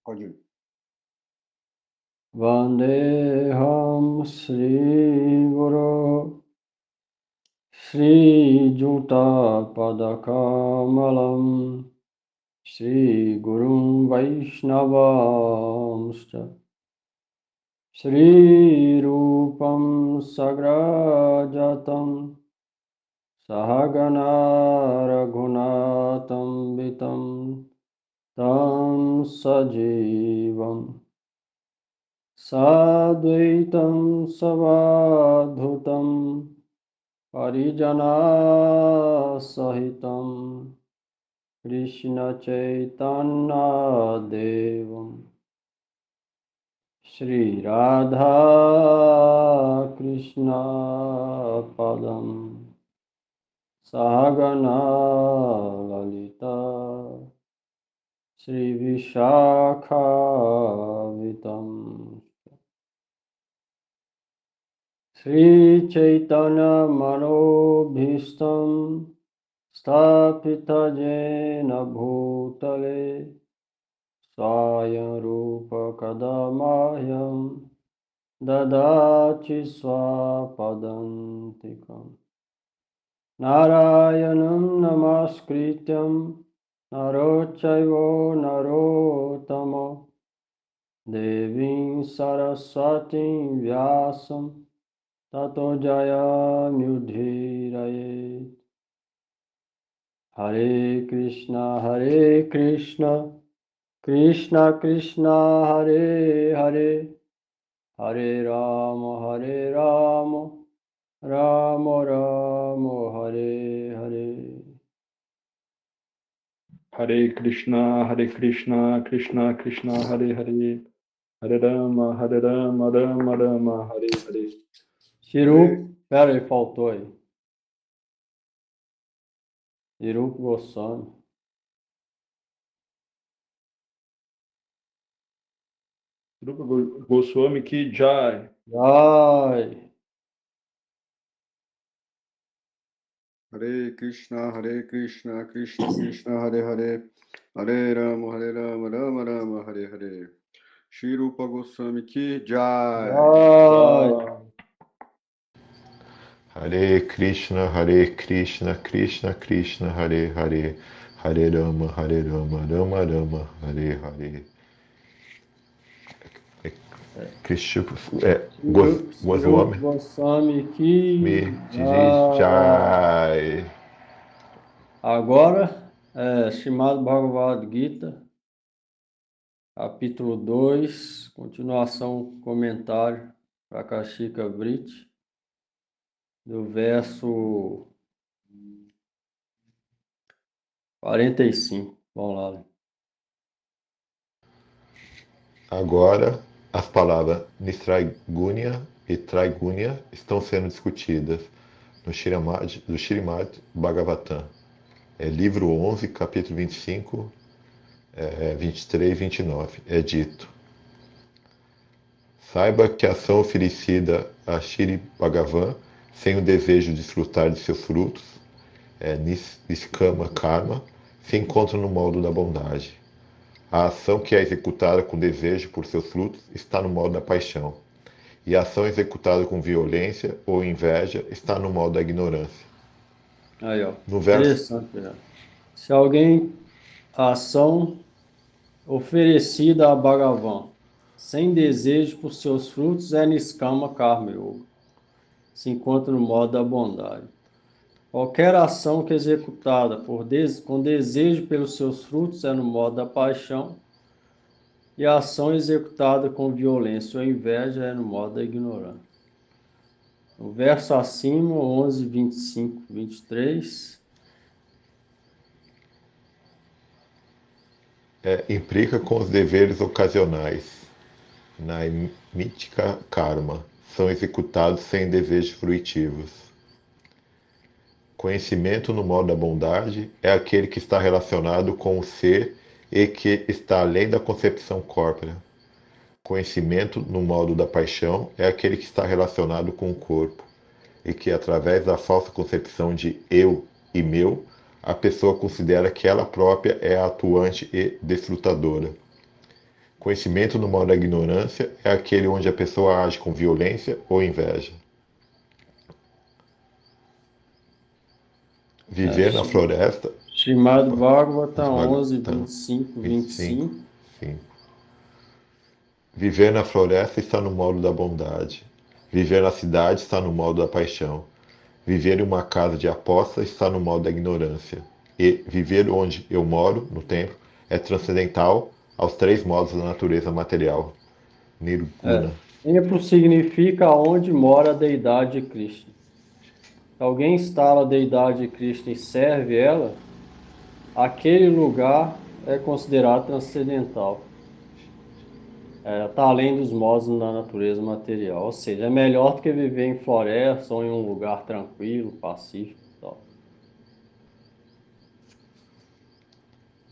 Pode ir. Vandeham Sri Guru Sri Juta Padakamalam Sri Gurum Vaishnavamscha Sri Rupam Sagrajatam Sahagana Raghunatam Vitam Tam Sajivam Sadvaitam Savadhutam Parijana Sahitam Krishna Chaitanya Devam Shri Radha Krishna Padam Sahagana Lalita Shri Vishakhavitam Shri Chaitanya Manobhishtam Stapita Jena Bhutale Swayam Rupa Kadamahyam Dadachi Swapadantikam Narayanam Namaskrityam Narochaivo Narottama Devim Saraswatim Vyasam Tato Jayamudhiraye Hare Krishna Krishna Krishna Hare Hare Hare Rama Rama Rama Hare Hare Hare Krishna Krishna Krishna Hare Hare Hare Rama Rama Rama Hare Hare. Chiru, pera aí, faltou aí. Chiru Goswami. Rupa Goswami Ki Jai. Jai. Hare Krishna Krishna Krishna Hare Hare Hare Rama Rama Rama Hare Hare. Shri Rupa Goswami Ki Jai. Jai. Hare Krishna Krishna Krishna Hare Hare Hare Rama Rama Rama Hare Hare. Krishna Goswami Goswami Ki Jai. Agora, Srimad Bhagavad Gita, capítulo 2, continuação, comentário para Kashika Vrit, do verso 45. Vamos lá. Agora, as palavras Nistraigunya e Traigunya estão sendo discutidas no Srimad Bhagavatam. Livro 11, capítulo 25, 23 e 29. É dito: saiba que a ação oferecida a Shri Bhagavan, sem o desejo de desfrutar de seus frutos, Niskama Karma, se encontra no modo da bondade. A ação que é executada com desejo por seus frutos está no modo da paixão. E a ação executada com violência ou inveja está no modo da ignorância. Aí, ó. No verso... Interessante, né? Se a ação oferecida a Bhagavan, sem desejo por seus frutos, é Niskama Karma Yoga. Se encontra no modo da bondade. Qualquer ação que é executada com desejo pelos seus frutos é no modo da paixão, e a ação executada com violência ou inveja é no modo da ignorância. O verso acima, 11, 25, 23... implica com os deveres ocasionais, na mítica karma, são executados sem desejos fruitivos. Conhecimento no modo da bondade é aquele que está relacionado com o ser e que está além da concepção corpórea. Conhecimento no modo da paixão é aquele que está relacionado com o corpo e que, através da falsa concepção de eu e meu, a pessoa considera que ela própria é a atuante e desfrutadora. Conhecimento no modo da ignorância é aquele onde a pessoa age com violência ou inveja. Viver na floresta. Srimad Opa, Bhagavatam Bhagavatam 11, 25, 25, 25. 5. Viver na floresta está no modo da bondade. Viver na cidade está no modo da paixão. Viver em uma casa de aposta está no modo da ignorância. E viver onde eu moro, no templo, é transcendental aos três modos da natureza material. Nirguna. Templo significa onde mora a deidade de Krishna. Se alguém instala a deidade de Krishna e serve ela, aquele lugar é considerado transcendental. Está além dos modos da natureza material. Ou seja, é melhor do que viver em floresta ou em um lugar tranquilo, pacífico e tal.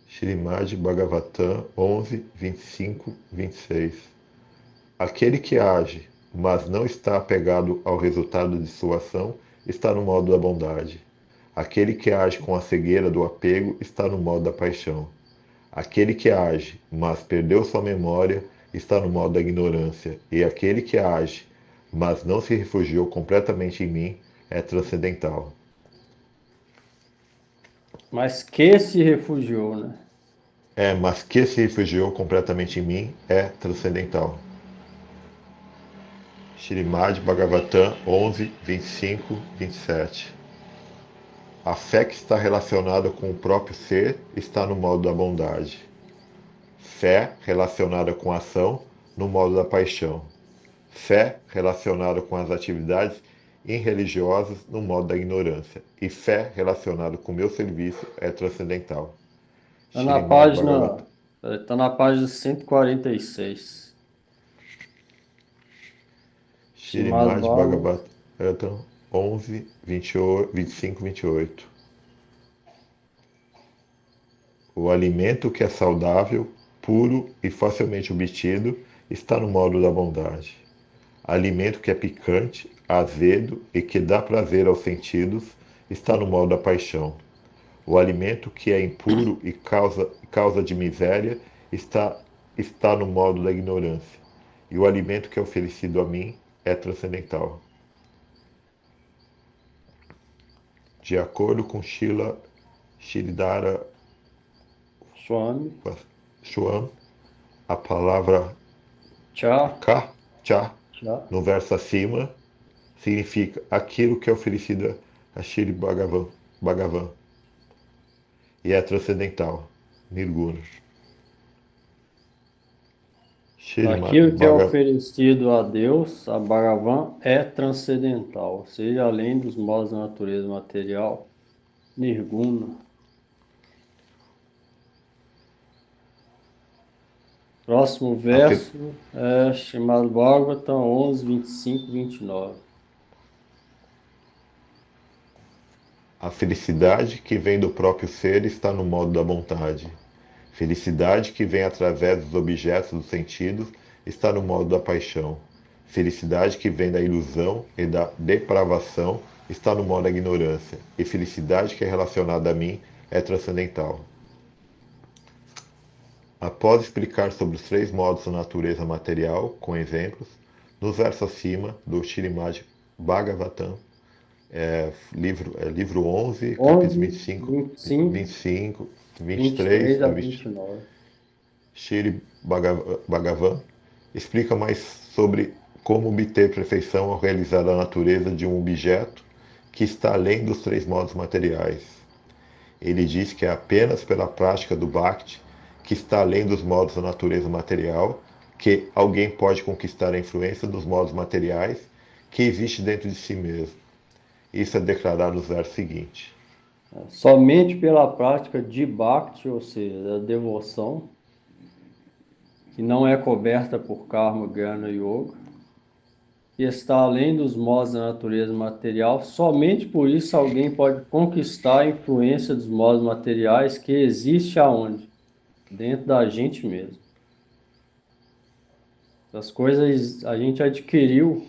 Srimad Bhagavatam 11, 25, 26. Aquele que age, mas não está apegado ao resultado de sua ação, está no modo da bondade. Aquele que age com a cegueira do apego está no modo da paixão. Aquele que age, mas perdeu sua memória, está no modo da ignorância. E aquele que age, mas não se refugiou completamente em mim, é transcendental. Mas que se refugiou, né? Mas que se refugiou completamente em mim, é transcendental. Srimad Bhagavatam 11, 25, 27. A fé que está relacionada com o próprio ser está no modo da bondade. Fé relacionada com a ação, no modo da paixão. Fé relacionada com as atividades irreligiosas, no modo da ignorância. E fé relacionada com o meu serviço é transcendental. Está na Srimad Bhagavatam. tá na página 146. Srimad Srimad Bhagavatam. Bhagavatam 11, 25, 28. O alimento que é saudável, puro e facilmente obtido está no modo da bondade. Alimento que é picante, azedo e que dá prazer aos sentidos está no modo da paixão. O alimento que é impuro e causa de miséria está no modo da ignorância. E o alimento que é oferecido a mim é transcendental. De acordo com Sridhara Swami. Swam, a palavra Cha. cha, Cha. no verso acima, significa aquilo que é oferecido a Shri Bhagavan. E é transcendental, Nirguna. Aquilo que é oferecido a Deus, a Bhagavan, é transcendental, ou seja, além dos modos da natureza material, Nirguna. Próximo verso é Srimad Bhagavatam 11, 25 e 29. A felicidade que vem do próprio ser está no modo da vontade. Felicidade que vem através dos objetos dos sentidos está no modo da paixão. Felicidade que vem da ilusão e da depravação está no modo da ignorância. E felicidade que é relacionada a mim é transcendental. Após explicar sobre os três modos da natureza material, com exemplos, nos versos acima do Srimad Bhagavatam, livro 11, capítulos 25, 25, 23 a e 29. Shri Bhagavan explica mais sobre como obter perfeição ao realizar a natureza de um objeto que está além dos três modos materiais. Ele diz que é apenas pela prática do Bhakti, que está além dos modos da natureza material, que alguém pode conquistar a influência dos modos materiais que existe dentro de si mesmo. Isso é declarado nos versos seguintes. Somente pela prática de Bhakti, ou seja, da devoção, que não é coberta por Karma, Jnana e Yoga, que está além dos modos da natureza material, somente por isso alguém pode conquistar a influência dos modos materiais que existe aonde? Dentro da gente mesmo. As coisas a gente adquiriu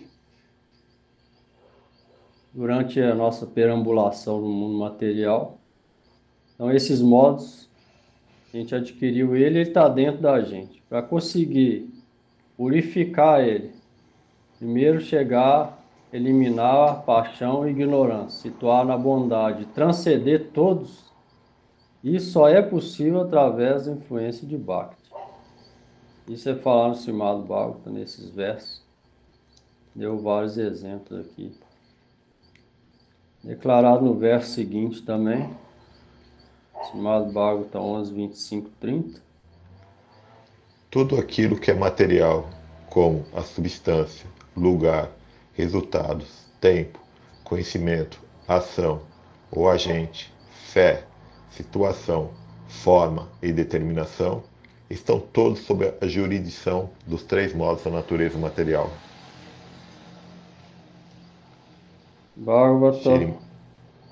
durante a nossa perambulação no mundo material. Então, esses modos A gente adquiriu ele está dentro da gente. Para conseguir purificar ele, primeiro chegar, eliminar a paixão e ignorância, situar na bondade, transcender todos, isso só é possível através da influência de Bhakti. Isso é falar no Srimad Bhagavatam, nesses versos. Deu vários exemplos aqui. Declarado no verso seguinte também, Srimad Bhagavatam 11, 25, 30. Tudo aquilo que é material, como a substância, lugar, resultados, tempo, conhecimento, ação ou agente, fé, situação, forma e determinação, estão todos sob a jurisdição dos três modos da natureza material. Bhagavatam Shri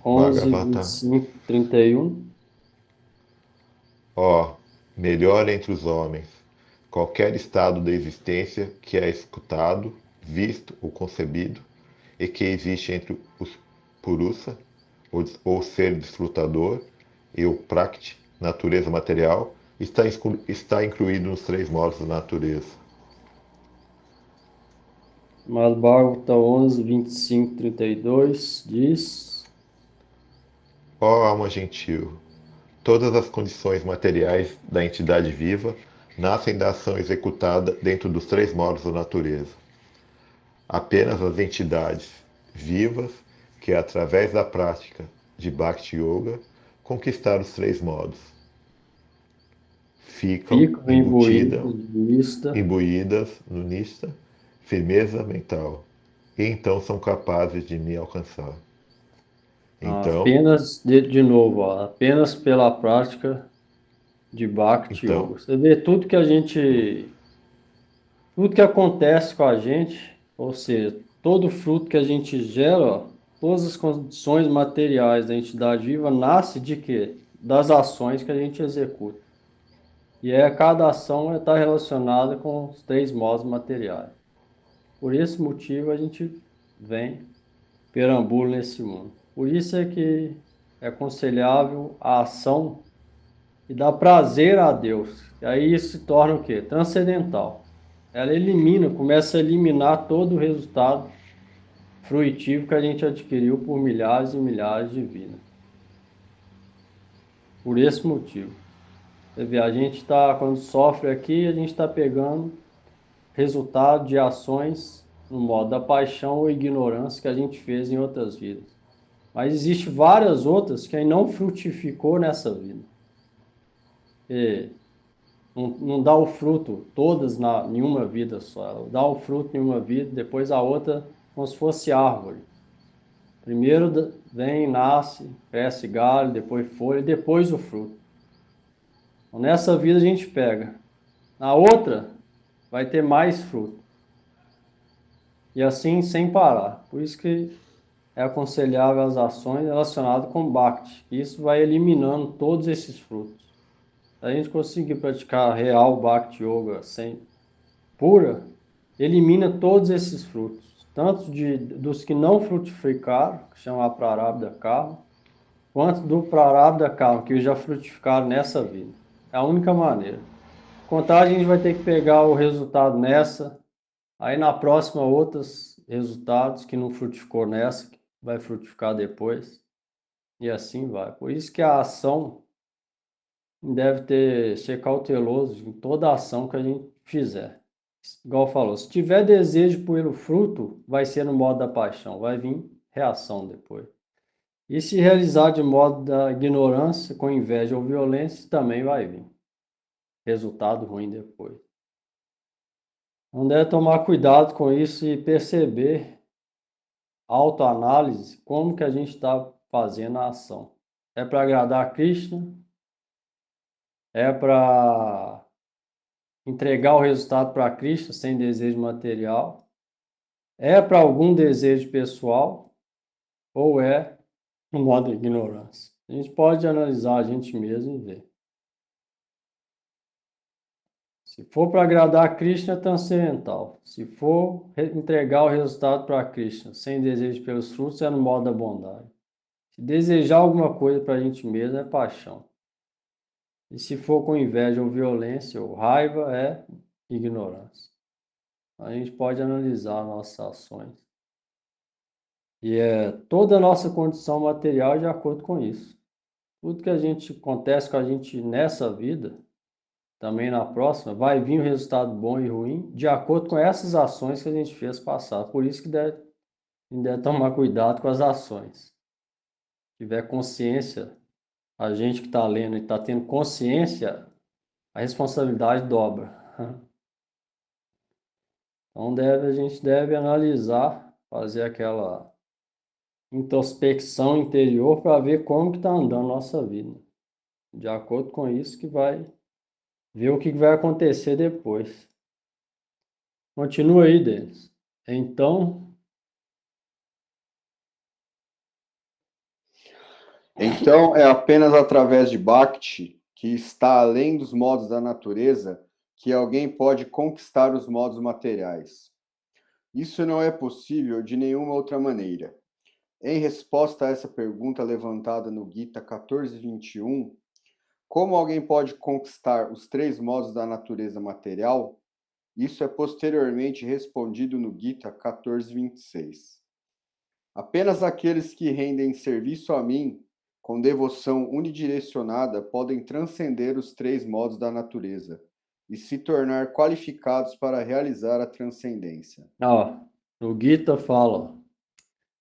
11, Bhagavata. 25, 31. Ó, melhor entre os homens, qualquer estado da existência que é escutado, visto ou concebido, e que existe entre os Purusa, ou ser desfrutador, e o Prakriti, natureza material, está incluído nos três modos da natureza. Srimad Bhagavatam 11, 25, 32 diz: Ó alma gentil, todas as condições materiais da entidade viva nascem da ação executada dentro dos três modos da natureza. Apenas as entidades vivas que, através da prática de Bhakti Yoga, conquistaram os três modos, ficam imbuídas no Nishta, firmeza mental, e então são capazes de me alcançar. Então, apenas, de novo, ó, apenas pela prática de Bhakti Yoga. Você vê tudo que acontece com a gente, ou seja, todo fruto que a gente gera, ó, todas as condições materiais da entidade viva nasce de quê? Das ações que a gente executa. E cada ação está relacionada com os três modos materiais. Por esse motivo a gente vem, perambula nesse mundo. Por isso é que é aconselhável a ação e dá prazer a Deus. E aí isso se torna o quê? Transcendental. Ela começa a eliminar todo o resultado fruitivo que a gente adquiriu por milhares e milhares de vidas. Por esse motivo. Você vê, a gente está, quando sofre aqui, a gente está pegando resultado de ações no modo da paixão ou ignorância que a gente fez em outras vidas. Mas existe várias outras que aí não frutificou nessa vida. E não dá o fruto todas em uma vida só. Ela dá o fruto em uma vida, depois a outra como se fosse árvore. Primeiro vem, nasce, cresce galho, depois folha, depois o fruto. Então, nessa vida a gente pega. Na outra vai ter mais fruto. E assim sem parar. Por isso que é aconselhável as ações relacionadas com Bhakti. Isso vai eliminando todos esses frutos. Se a gente conseguir praticar real Bhakti Yoga sem pura, elimina todos esses frutos. Tanto dos que não frutificaram, que chama Prarabdha Karma, quanto do Prarabdha Karma, que já frutificaram nessa vida. É a única maneira. Contagem a gente vai ter que pegar o resultado nessa, aí na próxima outros resultados que não frutificou nessa, que vai frutificar depois, e assim vai. Por isso que a ação deve ser cauteloso em toda ação que a gente fizer. Igual falou, se tiver desejo pelo fruto, vai ser no modo da paixão, vai vir reação depois. E se realizar de modo da ignorância, com inveja ou violência, também vai vir resultado ruim depois. Então deve tomar cuidado com isso e perceber, autoanálise, como que a gente está fazendo a ação. É para agradar a Krishna? É para entregar o resultado para Krishna sem desejo material? É para algum desejo pessoal? Ou é no modo de ignorância? A gente pode analisar a gente mesmo e ver. Se for para agradar a Krishna, é transcendental. Se for entregar o resultado para Krishna sem desejo pelos frutos, é no modo da bondade. Se desejar alguma coisa para a gente mesmo, é paixão. E se for com inveja ou violência ou raiva, é ignorância. A gente pode analisar nossas ações. E toda a nossa condição material é de acordo com isso. Tudo que acontece com a gente nessa vida, também na próxima, vai vir um resultado bom e ruim de acordo com essas ações que a gente fez passar. Por isso que a gente deve tomar cuidado com as ações. Se tiver consciência, a gente que está lendo e está tendo consciência, a responsabilidade dobra. Então a gente deve analisar, fazer aquela introspecção interior para ver como que está andando a nossa vida. De acordo com isso que vai ver o que vai acontecer depois. Continua aí, Denis. Então, é apenas através de Bhakti, que está além dos modos da natureza, que alguém pode conquistar os modos materiais. Isso não é possível de nenhuma outra maneira. Em resposta a essa pergunta levantada no Gita 14.21, como alguém pode conquistar os 3 modos da natureza material? Isso é posteriormente respondido no Gita 14.26. Apenas aqueles que rendem serviço a mim, com devoção unidirecionada, podem transcender os 3 modos da natureza e se tornar qualificados para realizar a transcendência. No Gita fala,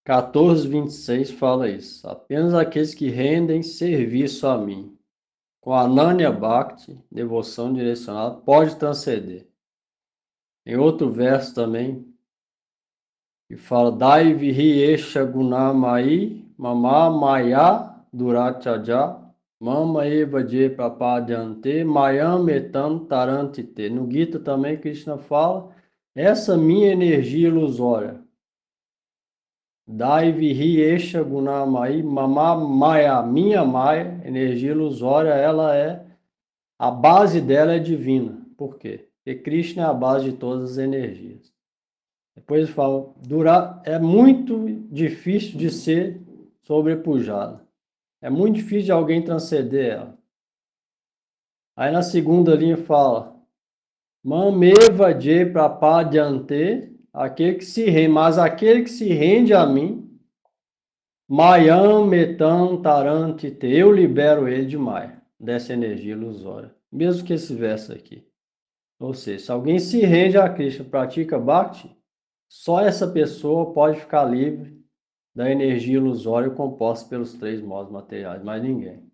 14.26 fala isso. Apenas aqueles que rendem serviço a mim, com Ananya Bhakti, devoção direcionada, pode transcender. Em outro verso também, que fala, Daivi Esha Gunamai Mama Maya Durachaja Mama Eva Je Prapadyante Mayam Etam Tarantite. No Gita também Krishna fala, essa minha energia ilusória, Daivi Esha Gunamai Mama Maya, minha Maya, energia ilusória, a base dela é divina. Por quê? Porque Krishna é a base de todas as energias. Depois ele fala, é muito difícil de ser sobrepujada. É muito difícil de alguém transcender ela. Aí na segunda linha fala, Mameva je prapadyante, mas aquele que se rende a mim, Mayam metam tarantite, eu libero ele de Maya, dessa energia ilusória. Mesmo que esse verso aqui. Ou seja, se alguém se rende a Krishna, pratica Bhakti, só essa pessoa pode ficar livre da energia ilusória composta pelos 3 modos materiais, mais ninguém.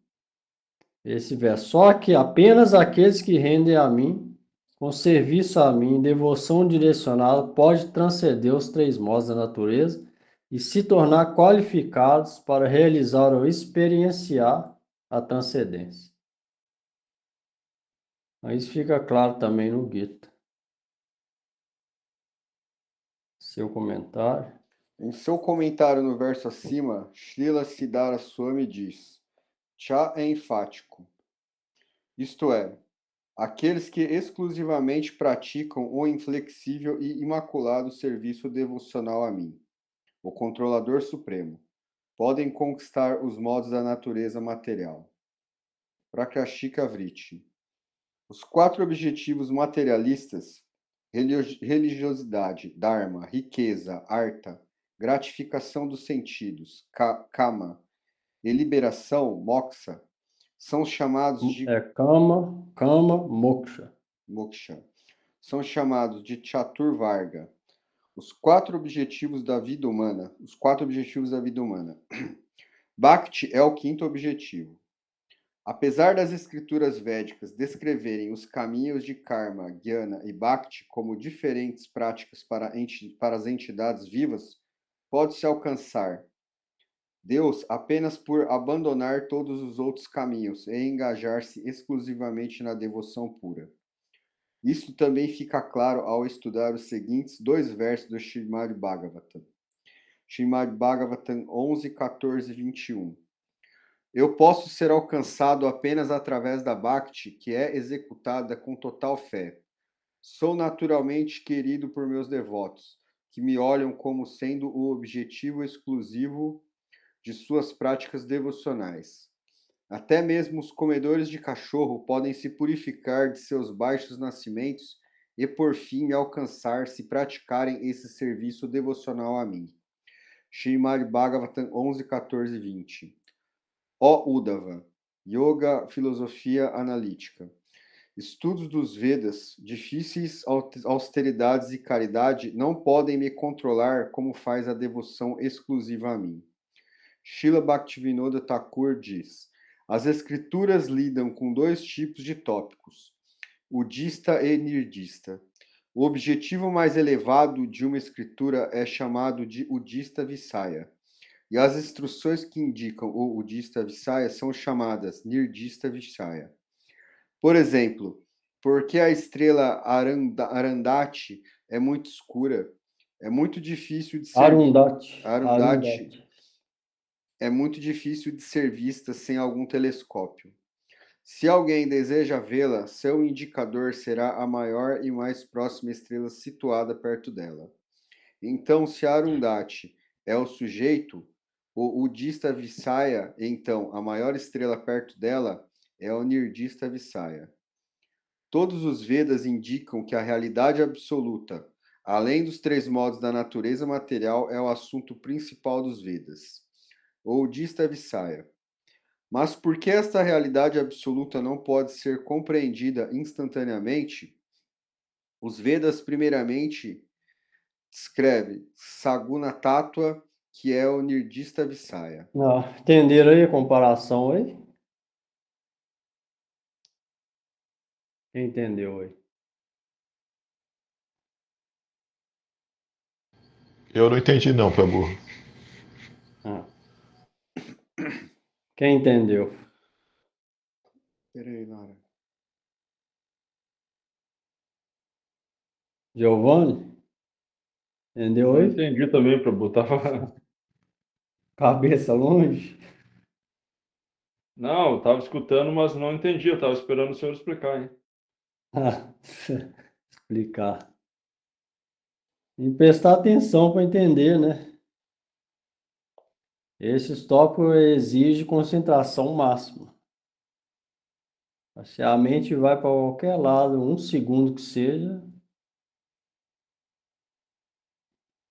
Esse verso, só que apenas aqueles que rendem a mim, com serviço a mim, devoção direcionada, pode transcender os 3 modos da natureza e se tornar qualificados para realizar ou experienciar a transcendência. Isso fica claro também no Gita. Seu comentário. Em seu comentário no verso acima, Srila Siddhara Swami diz: Cha é enfático. Isto é, aqueles que exclusivamente praticam o inflexível e imaculado serviço devocional a mim, o Controlador Supremo, podem conquistar os modos da natureza material. Prakashika Vritti. Os 4 objetivos materialistas, religiosidade, dharma, riqueza, artha, gratificação dos sentidos, kama, e liberação, moksha, são chamados de Kama, moksha. São chamados de Chaturvarga, os 4 objetivos da vida humana. Bhakti é o 5º objetivo. Apesar das escrituras védicas descreverem os caminhos de karma, jnana e bhakti como diferentes práticas para as entidades vivas, pode-se alcançar Deus apenas por abandonar todos os outros caminhos e engajar-se exclusivamente na devoção pura. Isto também fica claro ao estudar os seguintes 2 versos do Srimad Bhagavatam. Srimad Bhagavatam 11, 14 e 21. Eu posso ser alcançado apenas através da Bhakti, que é executada com total fé. Sou naturalmente querido por meus devotos, que me olham como sendo o objetivo exclusivo de suas práticas devocionais. Até mesmo os comedores de cachorro podem se purificar de seus baixos nascimentos e por fim me alcançar se praticarem esse serviço devocional a mim. Srimad Bhagavatam 11, 14 e 20. Ó Uddhava, Yoga, Filosofia Analítica. Estudos dos Vedas, difíceis austeridades e caridade não podem me controlar como faz a devoção exclusiva a mim. Srila Bhaktivinoda Thakur diz: as escrituras lidam com dois tipos de tópicos, udista e nirdista. O objetivo mais elevado de uma escritura é chamado de udista Visaya, e as instruções que indicam o udista Visaya são chamadas nirdista Visaya. Por exemplo, porque a estrela Arandhati é muito escura, é muito difícil de ser Arundhati. é muito difícil de ser vista sem algum telescópio. Se alguém deseja vê-la, seu indicador será a maior e mais próxima estrela situada perto dela. Então, se Arundhati é o sujeito, o Udista Visaya, então, a maior estrela perto dela, é o Nirdista Visaya. Todos os Vedas indicam que a realidade absoluta, além dos três modos da natureza material, é o assunto principal dos Vedas, o Udista Visaya. Mas por que esta realidade absoluta não pode ser compreendida instantaneamente? Os Vedas, primeiramente, descrevem Saguna Tattva, que é o Nirdista Visaya. Entenderam aí a comparação aí? Quem entendeu aí? Eu não entendi não, Prabhu. Quem entendeu? Peraí, Lara. Giovanni? Entendeu Eu aí? entendi também, Prabhu. Tava... Cabeça longe? Não, eu tava escutando, mas não entendi. Eu tava esperando o senhor explicar, hein? Explicar. E prestar atenção para entender, né? Esses tópicos exigem concentração máxima. Se a mente vai para qualquer lado, um segundo que seja,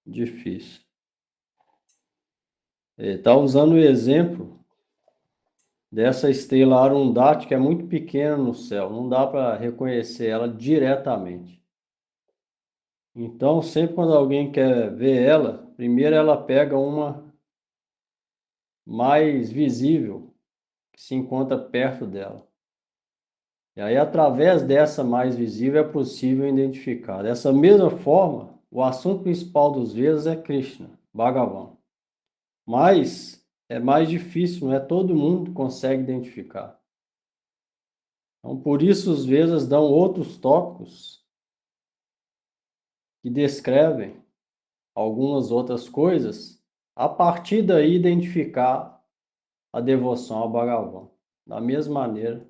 difícil. Ele está usando o exemplo dessa estrela Arundhati, que é muito pequena no céu, não dá para reconhecer ela diretamente. Então, sempre quando alguém quer ver ela, primeiro ela pega uma mais visível, que se encontra perto dela. E aí, através dessa mais visível, é possível identificar. Dessa mesma forma, o assunto principal dos Vedas é Krishna, Bhagavan. Mas é mais difícil, não é todo mundo consegue identificar. Então, por isso os Vedas dão outros tópicos que descrevem algumas outras coisas, a partir daí identificar a devoção ao Bhagavan. Da mesma maneira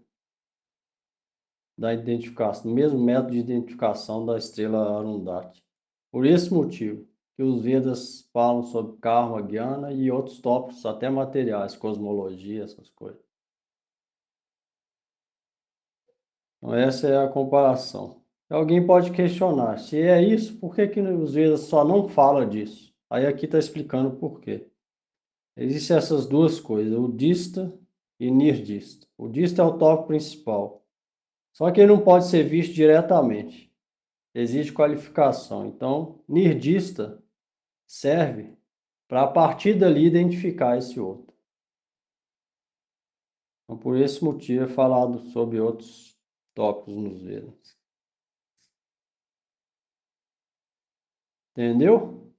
da identificação, no mesmo método de identificação da estrela Arundhati. Por esse motivo que os Vedas falam sobre karma, jnana e outros tópicos, até materiais, cosmologia, essas coisas. Então, essa é a comparação. Alguém pode questionar, se é isso, por que os Vedas só não falam disso? Aí aqui está explicando por quê. Existem essas duas coisas, udista e nirdista. O udista é o tópico principal. Só que ele não pode ser visto diretamente. Existe qualificação. Então, nirdista serve para, a partir dali, identificar esse outro. Então, por esse motivo, é falado sobre outros tópicos nos Vedas. Entendeu?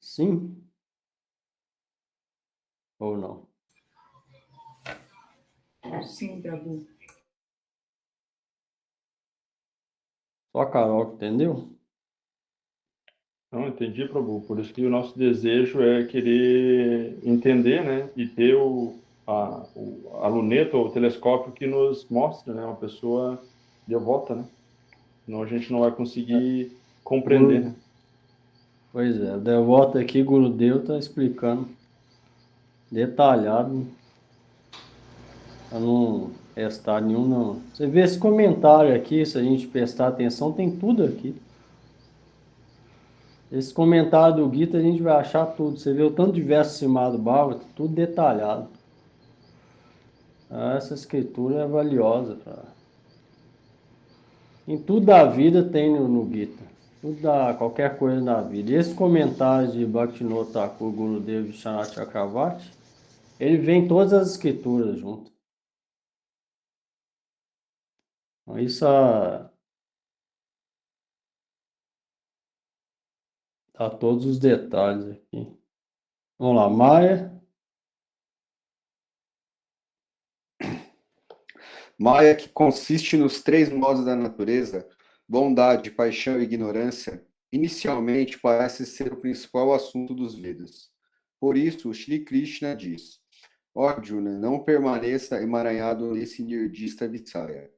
Sim ou não? Sim, Prabhu. Só a Carol que entendeu? Não, entendi, Prabhu. Por isso que o nosso desejo é querer entender, né? E ter a luneta ou o telescópio que nos mostre, né? Uma pessoa devota, né? Senão a gente não vai conseguir compreender, né? Pois é, o devoto aqui, Gurudev, está explicando detalhado, para não restar nenhum, não. Você vê esse comentário aqui, se a gente prestar atenção, tem tudo aqui. Esse comentário do Gita a gente vai achar tudo. Você vê o tanto de verso cimado Bhagavata, tudo detalhado. Essa escritura é valiosa. Em tudo da vida tem no Gita. Qualquer coisa na vida. E esse comentário de Bhaktivinoda Thakur Gurudev Vishwanath Chakravarti, ele vem em todas as escrituras junto. Então, isso tá todos os detalhes aqui. Vamos lá, Maia. Maya, que consiste nos três modos da natureza, bondade, paixão e ignorância, inicialmente parece ser o principal assunto dos Vedas. Por isso, Shri Krishna diz: ó Arjuna, não permaneça emaranhado nesse nirdista vicaya.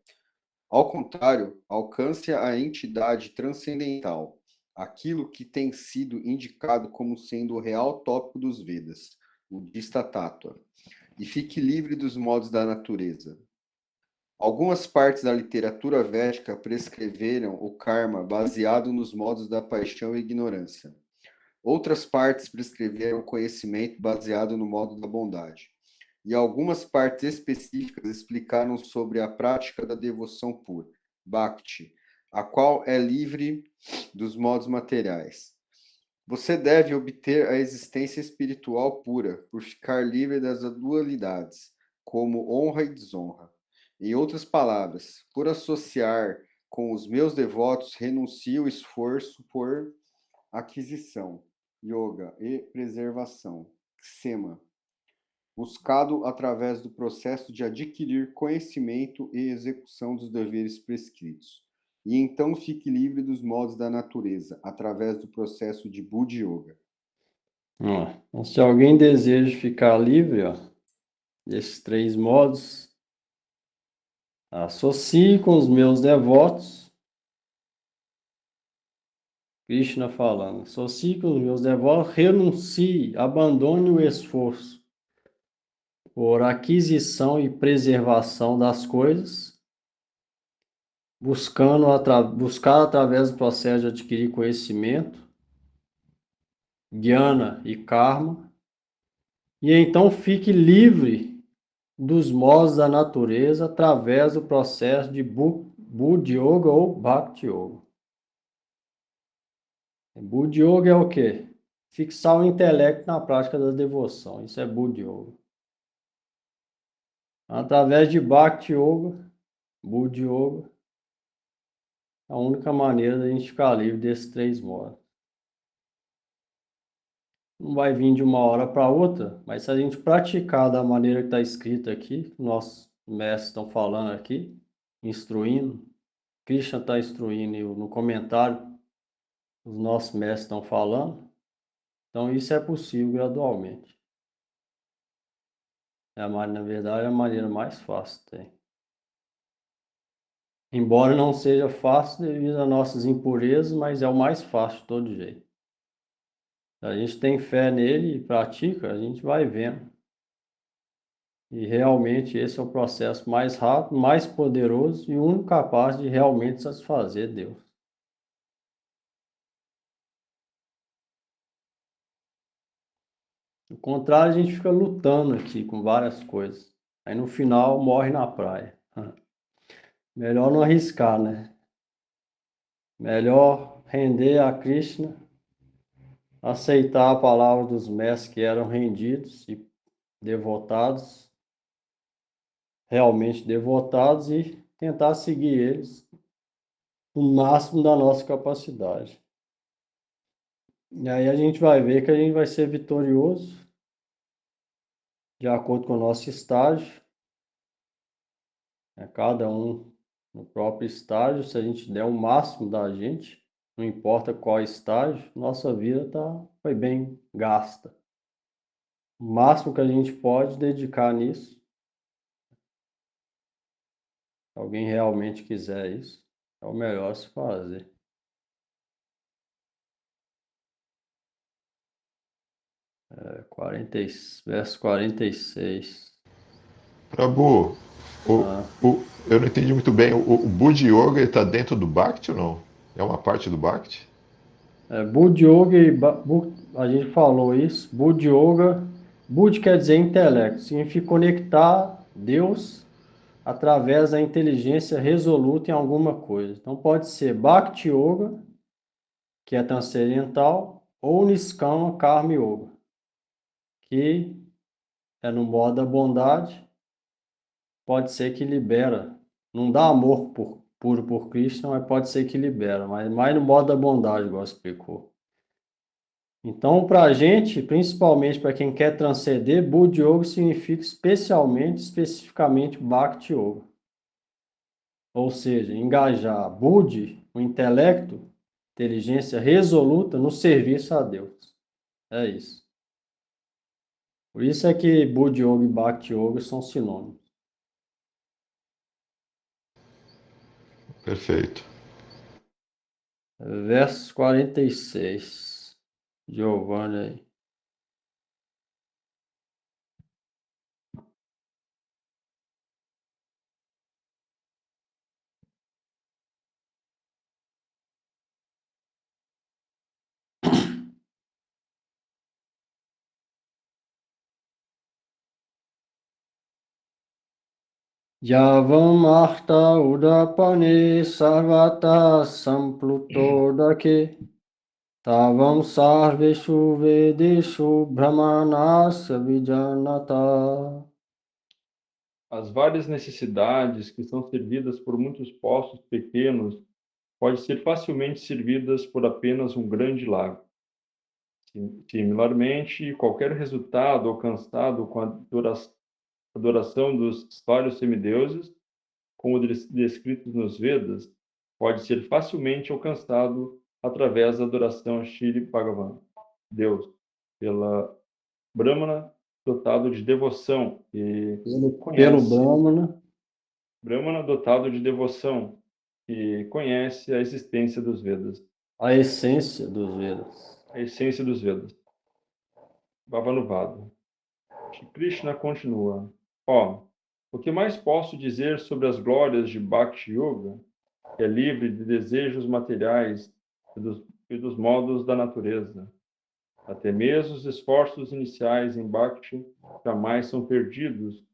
Ao contrário, alcance a entidade transcendental, aquilo que tem sido indicado como sendo o real tópico dos Vedas, o Dista Tattva, e fique livre dos modos da natureza. Algumas partes da literatura védica prescreveram o karma baseado nos modos da paixão e ignorância. Outras partes prescreveram o conhecimento baseado no modo da bondade. E algumas partes específicas explicaram sobre a prática da devoção pura, bhakti, a qual é livre dos modos materiais. Você deve obter a existência espiritual pura por ficar livre das dualidades, como honra e desonra. Em outras palavras, por associar com os meus devotos, renuncio o esforço por aquisição, yoga e preservação, ksema, buscado através do processo de adquirir conhecimento e execução dos deveres prescritos. E então fique livre dos modos da natureza, através do processo de Buddha Yoga. Então, se alguém deseja ficar livre, desses três modos, associe com os meus devotos. Krishna falando, associe com os meus devotos, renuncie, abandone o esforço por aquisição e preservação das coisas, buscar através do processo de adquirir conhecimento, jnana e karma, e então fique livre dos modos da natureza através do processo de Buddha Yoga ou Bhakti Yoga. Buddha Yoga é o quê? Fixar o intelecto na prática da devoção. Isso é Buddha Yoga. Através de Bhakti Yoga, Buddha Yoga, a única maneira da gente ficar livre desses três modos. Não vai vir de uma hora para outra, mas se a gente praticar da maneira que está escrito aqui, que nossos mestres estão falando aqui, instruindo, Krishna está instruindo e no comentário os nossos mestres estão falando, então isso é possível gradualmente. Na verdade, é a maneira mais fácil que tem. Embora não seja fácil devido às nossas impurezas, mas é o mais fácil de todo jeito. Se a gente tem fé nele e pratica, a gente vai vendo. E realmente esse é o processo mais rápido, mais poderoso e o único capaz de realmente satisfazer Deus. Do contrário, a gente fica lutando aqui com várias coisas. Aí no final morre na praia. Melhor não arriscar, né? Melhor render a Krishna, aceitar a palavra dos mestres que eram rendidos e devotados, realmente devotados, e tentar seguir eles o máximo da nossa capacidade. E aí a gente vai ver que a gente vai ser vitorioso de acordo com o nosso estágio, cada um no próprio estágio. Se a gente der o máximo da gente, não importa qual estágio, nossa vida foi bem gasta. O máximo que a gente pode dedicar nisso, se alguém realmente quiser isso, é o melhor a se fazer. Verso 46. Prabhu, o, Ah, eu não entendi muito bem. O Bhuj Yoga está dentro do Bhakti ou não? É uma parte do Bhakti? Bud Yoga a gente falou isso. Bud Yoga, Bud quer dizer intelecto, significa conectar Deus através da inteligência resoluta em alguma coisa. Então pode ser Bhakti Yoga, que é transcendental, ou Niskama Karma Yoga, que é no modo da bondade, pode ser que libera. Não dá amor puro por Krishna, mas pode ser que libera, mas mais no modo da bondade, igual explicou. Então, para a gente, principalmente para quem quer transcender, Buddha Yoga significa especificamente Bhakti Yoga. Ou seja, engajar Buddha, o intelecto, inteligência resoluta no serviço a Deus. É isso. Por isso é que Buddha Yoga e Bhakti Yoga são sinônimos. Perfeito. Verso 46. Giovanni aí. Yavam Arta Udapane Sarvata Samplutodake Tavam Sarveshu Vedeshu Brahmanasya Vijanata. As várias necessidades que são servidas por muitos poços pequenos podem ser facilmente servidas por apenas um grande lago. Similarmente, qualquer resultado alcançado com a adoração dos vários semideuses, como descritos nos Vedas, pode ser facilmente alcançado através da adoração a Shri Bhagavan, Deus, pela Brahmana dotado de devoção e Pelo conhece Brahmana, Brahmana dotado de devoção e conhece a existência dos Vedas, a essência dos Vedas. a essência dos Vedas. Bhavanuvada. Shri Krishna continua. O que mais posso dizer sobre as glórias de Bhakti Yoga, que é livre de desejos materiais e dos modos da natureza? Até mesmo os esforços iniciais em Bhakti jamais são perdidos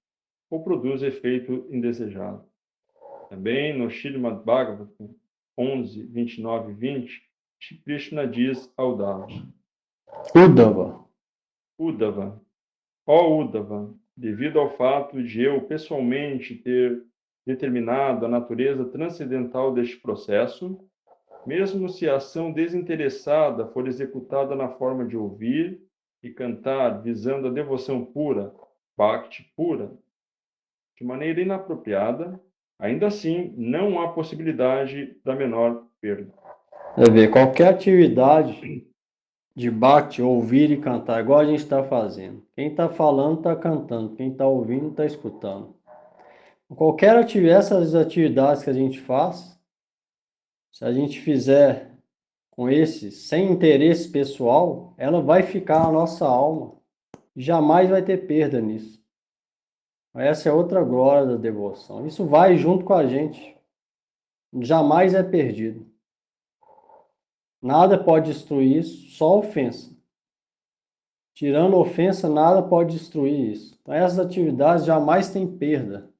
ou produzem efeito indesejado. Também no Srimad Bhagavatam 11, 29 e 20, Shri Krishna diz ao Uddhava, Uddhava, Uddhava, devido ao fato de eu pessoalmente ter determinado a natureza transcendental deste processo, mesmo se a ação desinteressada for executada na forma de ouvir e cantar visando a devoção pura, bhakti pura, de maneira inapropriada, ainda assim não há possibilidade da menor perda. qualquer atividade de bhakti, ouvir e cantar, igual a gente está fazendo. Quem está falando está cantando, quem está ouvindo está escutando. Qualquer atividade, essas atividades que a gente faz, se a gente fizer com esse, sem interesse pessoal, ela vai ficar na nossa alma. Jamais vai ter perda nisso. Essa é outra glória da devoção. Isso vai junto com a gente. Jamais é perdido. Nada pode destruir isso, só ofensa. Tirando ofensa, nada pode destruir isso. Então, essas atividades jamais têm perda.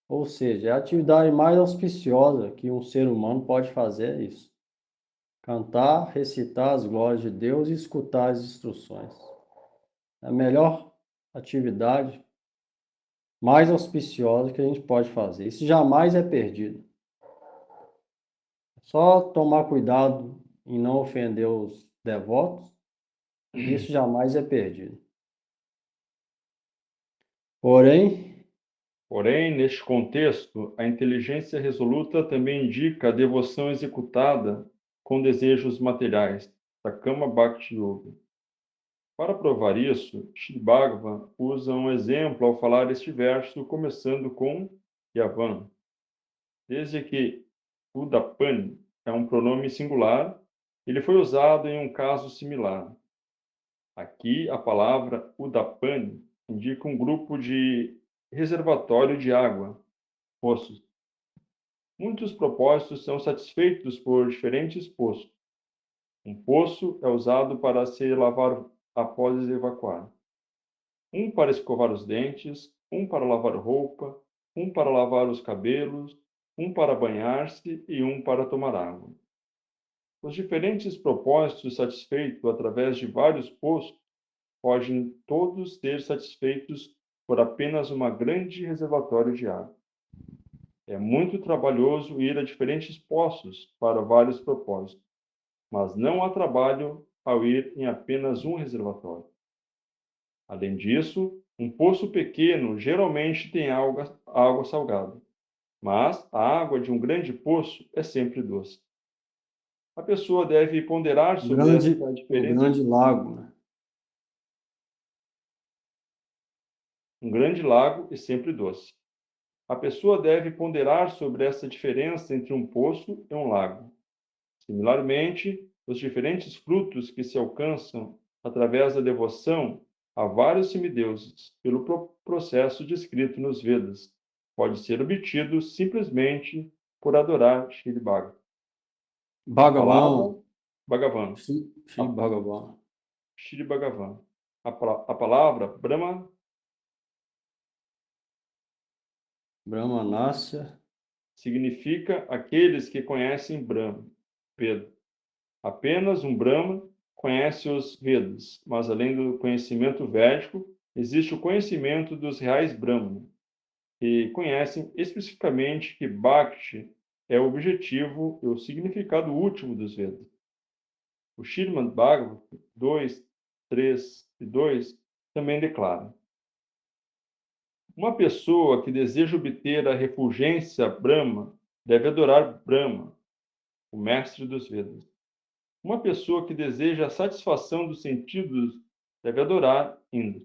Ou seja, é a atividade mais auspiciosa que um ser humano pode fazer, é isso. Cantar, recitar as glórias de Deus e escutar as instruções. É a melhor atividade, mais auspiciosa que a gente pode fazer. Isso jamais é perdido. Só tomar cuidado em não ofender os devotos, isso jamais é perdido. Porém, neste contexto, a inteligência resoluta também indica a devoção executada com desejos materiais, Sakama Bhakti Yoga. Para provar isso, Shri Bhagavan usa um exemplo ao falar este verso, começando com Yavan. Desde que Udapani é um pronome singular, ele foi usado em um caso similar. Aqui, a palavra Udapani indica um grupo de reservatório de água, poços. Muitos propósitos são satisfeitos por diferentes poços. Um poço é usado para se lavar após evacuar. Um para escovar os dentes, um para lavar roupa, um para lavar os cabelos, um para banhar-se e um para tomar água. Os diferentes propósitos satisfeitos através de vários poços podem todos ser satisfeitos por apenas uma grande reservatório de água. É muito trabalhoso ir a diferentes poços para vários propósitos, mas não há trabalho ao ir em apenas um reservatório. Além disso, um poço pequeno geralmente tem água salgada, mas a água de um grande poço é sempre doce. A pessoa deve ponderar sobre essa O diferença. grande lago, né? Um grande lago é sempre doce. A pessoa deve ponderar sobre essa diferença entre um poço e um lago. Similarmente, os diferentes frutos que se alcançam através da devoção a vários semideuses pelo processo descrito nos Vedas pode ser obtido simplesmente por adorar Shri Bhagavan. A palavra Bhagavan. Shri Bhagavan. Shri Bhagavan. A palavra Brahma, Brahmanasya. significa aqueles que conhecem Brahma, Veda. Apenas um Brahma conhece os Vedas, mas além do conhecimento védico, existe o conhecimento dos reais Brahmanas, que conhecem especificamente que Bhakti é o objetivo e o significado último dos Vedas. O Srimad Bhagavatam 2, 3 e 2 também declara: uma pessoa que deseja obter a refulgência Brahma deve adorar Brahma, o mestre dos Vedas. Uma pessoa que deseja a satisfação dos sentidos deve adorar Indra.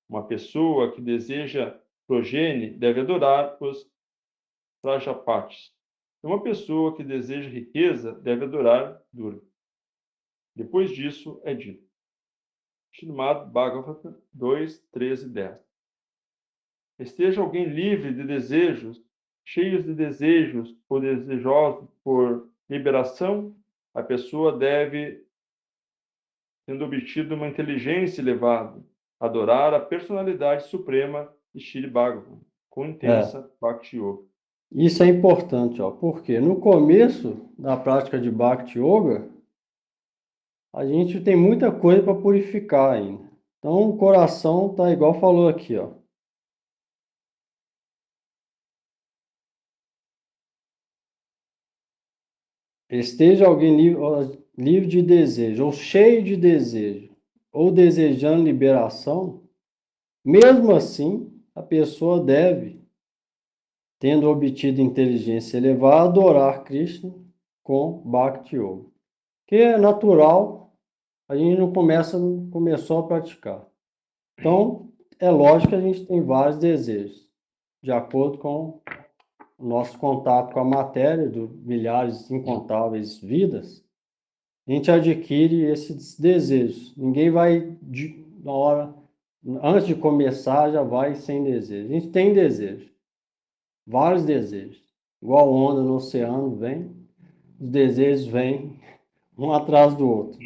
Uma pessoa que deseja progenie deve adorar os Prajapatis. Uma pessoa que deseja riqueza deve adorar Durga. Depois disso é dito: Srimad Bhagavatam 2, 13 e 10. Esteja alguém livre de desejos, cheios de desejos ou desejosos por liberação, a pessoa deve, tendo obtido uma inteligência elevada, adorar a personalidade suprema de Shri Bhagavan, com intensa Bhakti Yoga. Isso é importante, ó, porque no começo da prática de Bhakti Yoga, a gente tem muita coisa para purificar ainda. Então o coração tá igual falou aqui, ó. Esteja alguém livre de desejo, ou cheio de desejo, ou desejando liberação, mesmo assim, a pessoa deve, tendo obtido inteligência elevada, adorar Krishna com Bhakti Yoga. Que é natural, a gente não começou a praticar. Então, é lógico que a gente tem vários desejos, de acordo com o nosso contato com a matéria, de milhares incontáveis vidas, a gente adquire esses desejos. Ninguém vai, na hora, antes de começar, já vai sem desejo. A gente tem desejo, vários desejos. Igual onda no oceano vem, os desejos vêm um atrás do outro.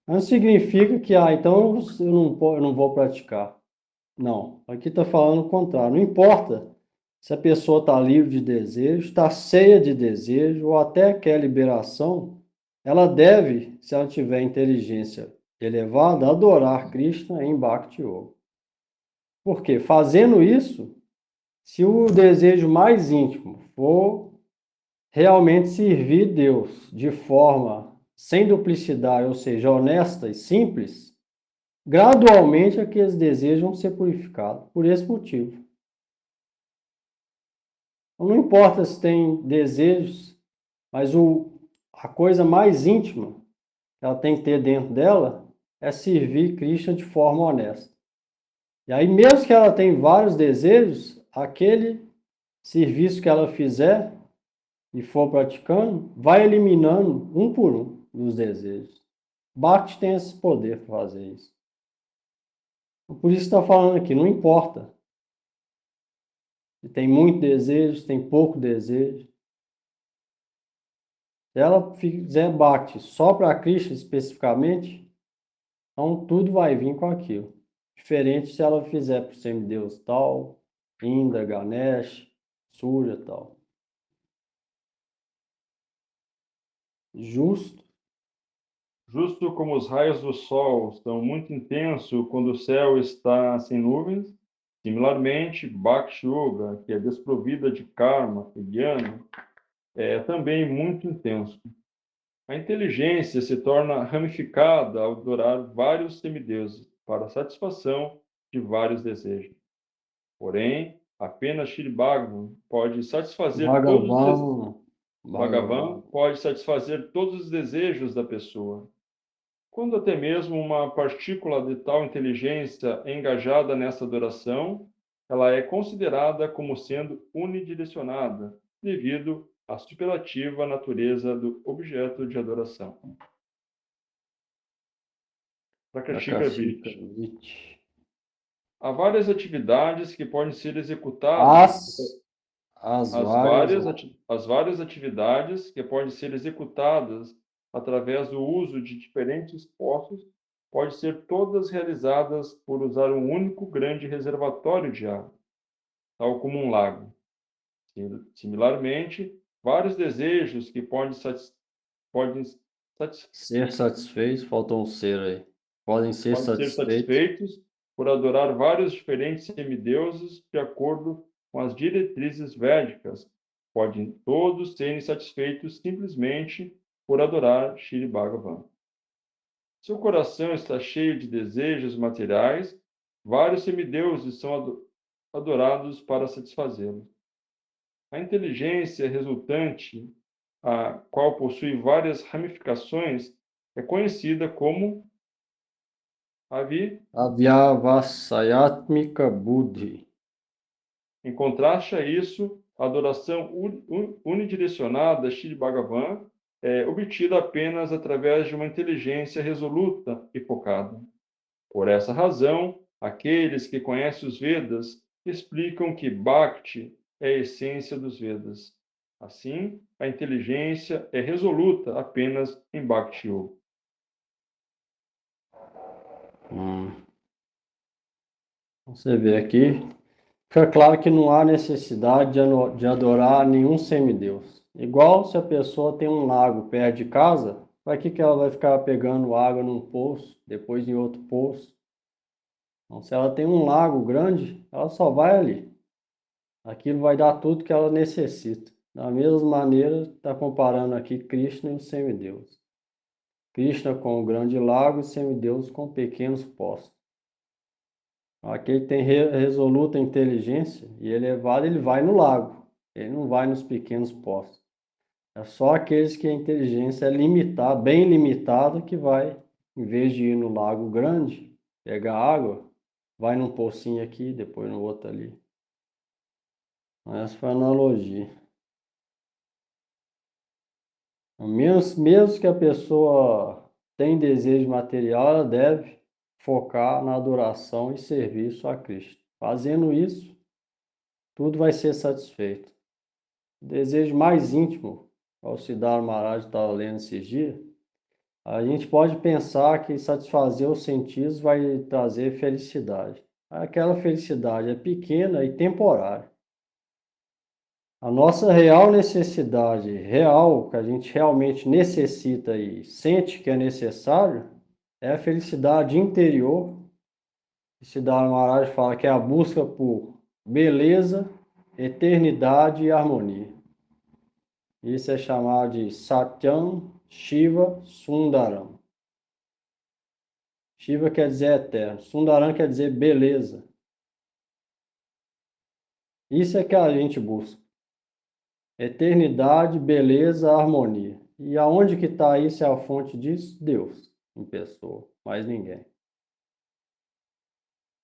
Não significa que, então eu não vou praticar. Não, aqui está falando o contrário. Não importa se a pessoa está livre de desejo, está cheia de desejo ou até quer liberação, ela deve, se ela tiver inteligência elevada, adorar Krishna em Bhakti Yoga. Por quê? Fazendo isso, se o desejo mais íntimo for realmente servir Deus de forma sem duplicidade, ou seja, honesta e simples, gradualmente aqueles desejos vão ser purificados por esse motivo. Não importa se tem desejos, mas a coisa mais íntima que ela tem que ter dentro dela é servir Krishna de forma honesta. E aí, mesmo que ela tenha vários desejos, aquele serviço que ela fizer e for praticando, vai eliminando um por um dos desejos. Bhakti tem esse poder para fazer isso. Por isso está falando aqui, não importa. Se tem muito desejo, se tem pouco desejo. Se ela fizer bhakti só para Krishna especificamente, então tudo vai vir com aquilo. Diferente se ela fizer para o semideus tal, Indra, Ganesh, Surya tal. Justo. Justo como os raios do sol são muito intensos quando o céu está sem nuvens, similarmente, Bhakti Yoga, que é desprovida de karma e jnana, é também muito intenso. A inteligência se torna ramificada ao adorar vários semideuses para a satisfação de vários desejos. Porém, apenas Shri Bhagavan pode satisfazer todos os Bhagavan pode satisfazer todos os desejos da pessoa. Quando até mesmo uma partícula de tal inteligência é engajada nessa adoração, ela é considerada como sendo unidirecionada, devido à superativa natureza do objeto de adoração. Prakashika Vrit. Há várias atividades que podem ser executadas. As várias atividades que podem ser executadas através do uso de diferentes poços podem ser todas realizadas por usar um único grande reservatório de água, tal como um lago. Similarmente, vários desejos que podem ser satisfeitos, faltou um ser aí. Podem ser satisfeitos por adorar vários diferentes semideuses de acordo com as diretrizes védicas. Podem todos serem satisfeitos simplesmente por adorar Shri Bhagavan. Seu coração está cheio de desejos materiais, vários semideuses são adorados para satisfazê-los. A inteligência resultante, a qual possui várias ramificações, é conhecida como Avyavasayatmika Buddhi. Em contraste a isso, a adoração unidirecionada a Shri Bhagavan é obtida apenas através de uma inteligência resoluta e focada. Por essa razão, aqueles que conhecem os Vedas explicam que Bhakti é a essência dos Vedas. Assim, a inteligência é resoluta apenas em Bhakti Yoga. Você vê aqui, fica claro que não há necessidade de adorar nenhum semideus. Igual se a pessoa tem um lago perto de casa, para que ela vai ficar pegando água num poço, depois em outro poço? Então, se ela tem um lago grande, ela só vai ali. Aquilo vai dar tudo que ela necessita. Da mesma maneira, está comparando aqui Krishna e os semideus. Krishna com o grande lago e semideus com pequenos poços. Aquele que tem resoluta inteligência e elevado, ele vai no lago. Ele não vai nos pequenos poços. É só aqueles que a inteligência é limitada, bem limitada, que vai, em vez de ir no lago grande, pegar água, vai num pocinho aqui, depois no outro ali. Essa foi a analogia. Mesmo que a pessoa tenha desejo material, ela deve focar na adoração e serviço a Cristo. Fazendo isso, tudo vai ser satisfeito. O desejo mais íntimo, ao Siddhartha Maharaj estava lendo esses dias, a gente pode pensar que satisfazer os sentidos vai trazer felicidade. Aquela felicidade é pequena e temporária. A nossa real necessidade, real, que a gente realmente necessita e sente que é necessário, é a felicidade interior. Siddhartha Maharaj fala que é a busca por beleza, eternidade e harmonia. Isso é chamado de Satyam Shiva Sundaram. Shiva quer dizer eterno, Sundaram quer dizer beleza. Isso é que a gente busca. Eternidade, beleza, harmonia. E aonde que está isso? É a fonte disso? Deus, em pessoa, mais ninguém.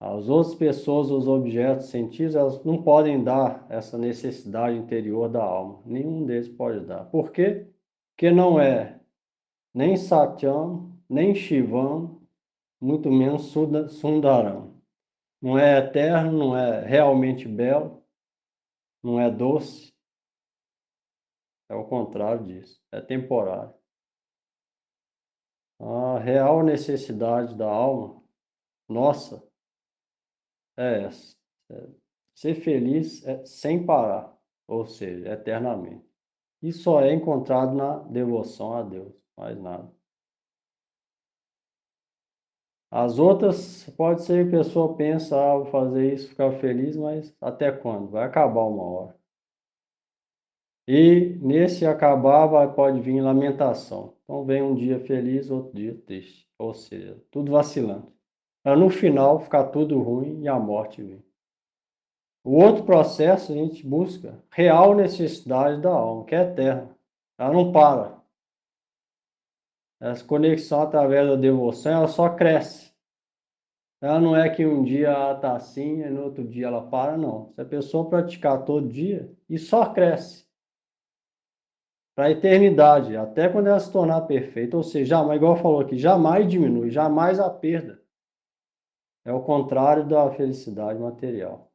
As outras pessoas, os objetos sentidos, elas não podem dar essa necessidade interior da alma. Nenhum deles pode dar. Por quê? Porque não é nem Satyam, nem Shivam, muito menos Sundaram. não é eterno, não é realmente belo, não é doce. É o contrário disso, é temporário. A real necessidade da alma, nossa, é essa. Ser feliz sem parar, ou seja, eternamente. E só é encontrado na devoção a Deus, mais nada. As outras, pode ser que a pessoa pense, vou fazer isso, ficar feliz, mas até quando? Vai acabar uma hora. E nesse acabar pode vir lamentação. Então vem um dia feliz, outro dia triste. Ou seja, tudo vacilando. Para no final ficar tudo ruim e a morte vir. O outro processo a gente busca real necessidade da alma, que é eterna. Ela não para. Essa conexão através da devoção, ela só cresce. Ela não é que um dia ela está assim e no outro dia ela para, não. Se a pessoa praticar todo dia, e só cresce. Para a eternidade, até quando ela se tornar perfeita. Ou seja, igual falou aqui, jamais diminui, jamais a perda. É o contrário da felicidade material.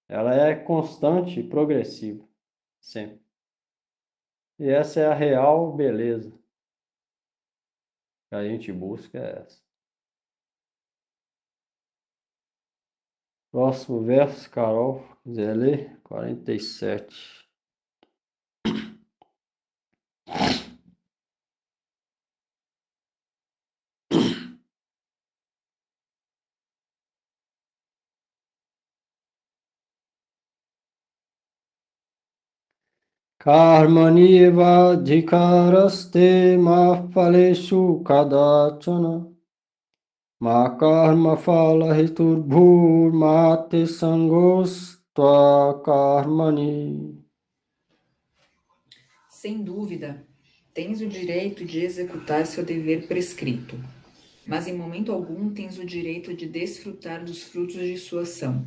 Ela é constante e progressiva, sempre. E essa é a real beleza que a gente busca, é essa. Próximo verso, Carol, quiser ler, 47. Karmaniva dhikaraste ma phaleshu kadachana ma karma phala heturbhur mate sangos tva karmani. Sem dúvida, tens o direito de executar seu dever prescrito, mas em momento algum tens o direito de desfrutar dos frutos de sua ação.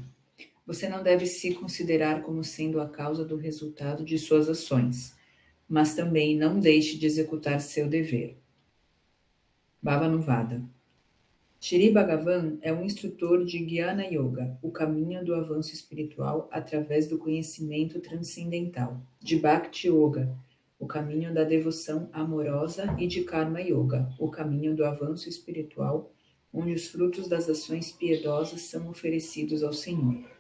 Você não deve se considerar como sendo a causa do resultado de suas ações, mas também não deixe de executar seu dever. Bhavanuvada. Shri Bhagavan é um instrutor de Jnana Yoga, o caminho do avanço espiritual através do conhecimento transcendental, de Bhakti Yoga, o caminho da devoção amorosa, e de Karma Yoga, o caminho do avanço espiritual, onde os frutos das ações piedosas são oferecidos ao Senhor.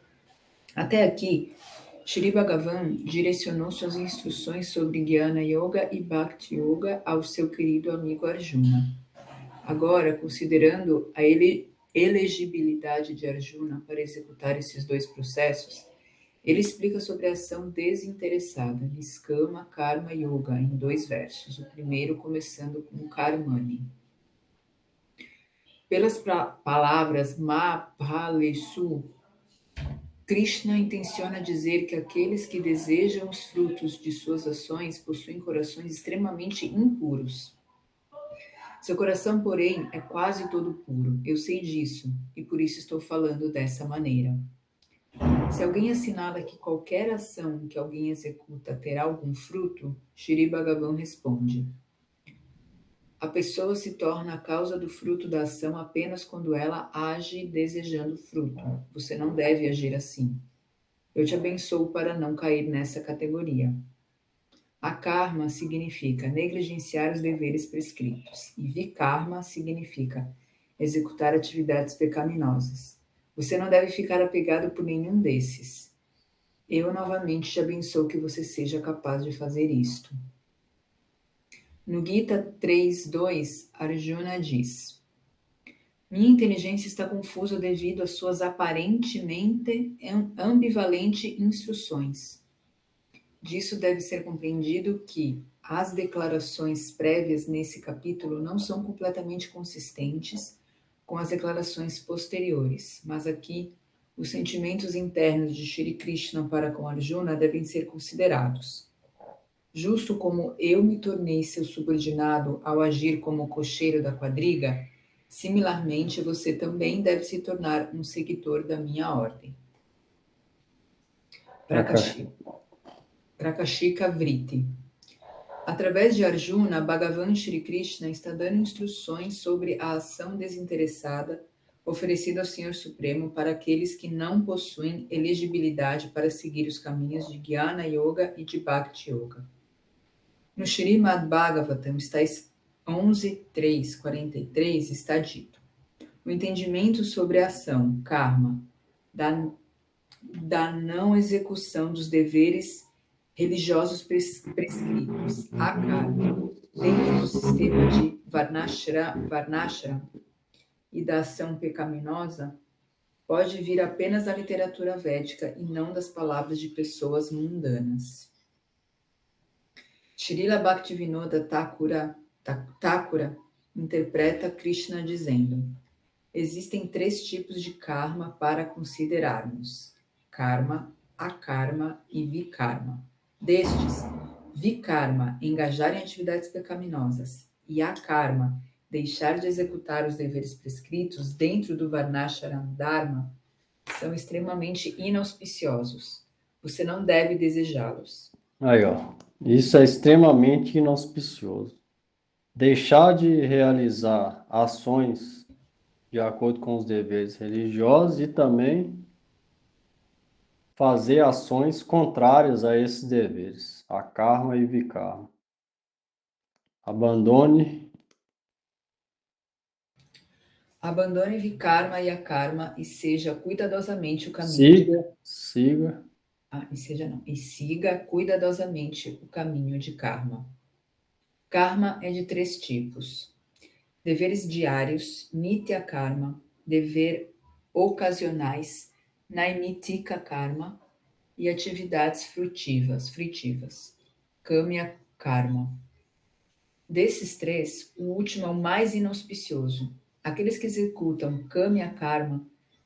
Até aqui, Shri Bhagavan direcionou suas instruções sobre Jnana Yoga e Bhakti Yoga ao seu querido amigo Arjuna. Agora, considerando a elegibilidade de Arjuna para executar esses dois processos, ele explica sobre a ação desinteressada, Niskama Karma Yoga, em 2 versos, o primeiro começando com Karmani. Pelas palavras Ma Phalesu, Krishna intenciona dizer que aqueles que desejam os frutos de suas ações possuem corações extremamente impuros. Seu coração, porém, é quase todo puro. Eu sei disso, e por isso estou falando dessa maneira. Se alguém assinala que qualquer ação que alguém executa terá algum fruto, Shri Bhagavan responde: a pessoa se torna a causa do fruto da ação apenas quando ela age desejando fruto. Você não deve agir assim. Eu te abençoo para não cair nessa categoria. A karma significa negligenciar os deveres prescritos, e vikarma significa executar atividades pecaminosas. Você não deve ficar apegado por nenhum desses. Eu novamente te abençoo que você seja capaz de fazer isto. No Gita 3.2, Arjuna diz: minha inteligência está confusa devido às suas aparentemente ambivalentes instruções. Disso deve ser compreendido que as declarações prévias nesse capítulo não são completamente consistentes com as declarações posteriores, mas aqui os sentimentos internos de Shri Krishna para com Arjuna devem ser considerados. Justo como eu me tornei seu subordinado ao agir como cocheiro da quadriga, similarmente você também deve se tornar um seguidor da minha ordem. Prakashika Vritti. Através de Arjuna, Bhagavan Shri Krishna está dando instruções sobre a ação desinteressada oferecido ao Senhor Supremo para aqueles que não possuem elegibilidade para seguir os caminhos de Jnana Yoga e de Bhakti Yoga. No Srimad Bhagavatam 11.3.43 está dito: o entendimento sobre a ação, karma, da não execução dos deveres religiosos prescritos, a karma, dentro do sistema de Varnashram e da ação pecaminosa, pode vir apenas da literatura védica e não das palavras de pessoas mundanas. Srila Bhaktivinoda Thakura interpreta Krishna dizendo: existem 3 tipos de karma para considerarmos: karma, akarma e vikarma. Destes, vikarma, engajar em atividades pecaminosas, e akarma, deixar de executar os deveres prescritos dentro do Varnashram Dharma, são extremamente inauspiciosos. Você não deve desejá-los. Aí, ó. Isso é extremamente inauspicioso. Deixar de realizar ações de acordo com os deveres religiosos e também fazer ações contrárias a esses deveres, a karma e vikarma. Abandone Vikarma e akarma e seja cuidadosamente o caminho. Siga E siga cuidadosamente o caminho de karma. Karma é de 3 tipos: deveres diários, nitya karma, dever ocasionais, naimitika karma, e atividades frutivas, kamya karma. Desses 3, o último é o mais inauspicioso. Aqueles que executam kamya karma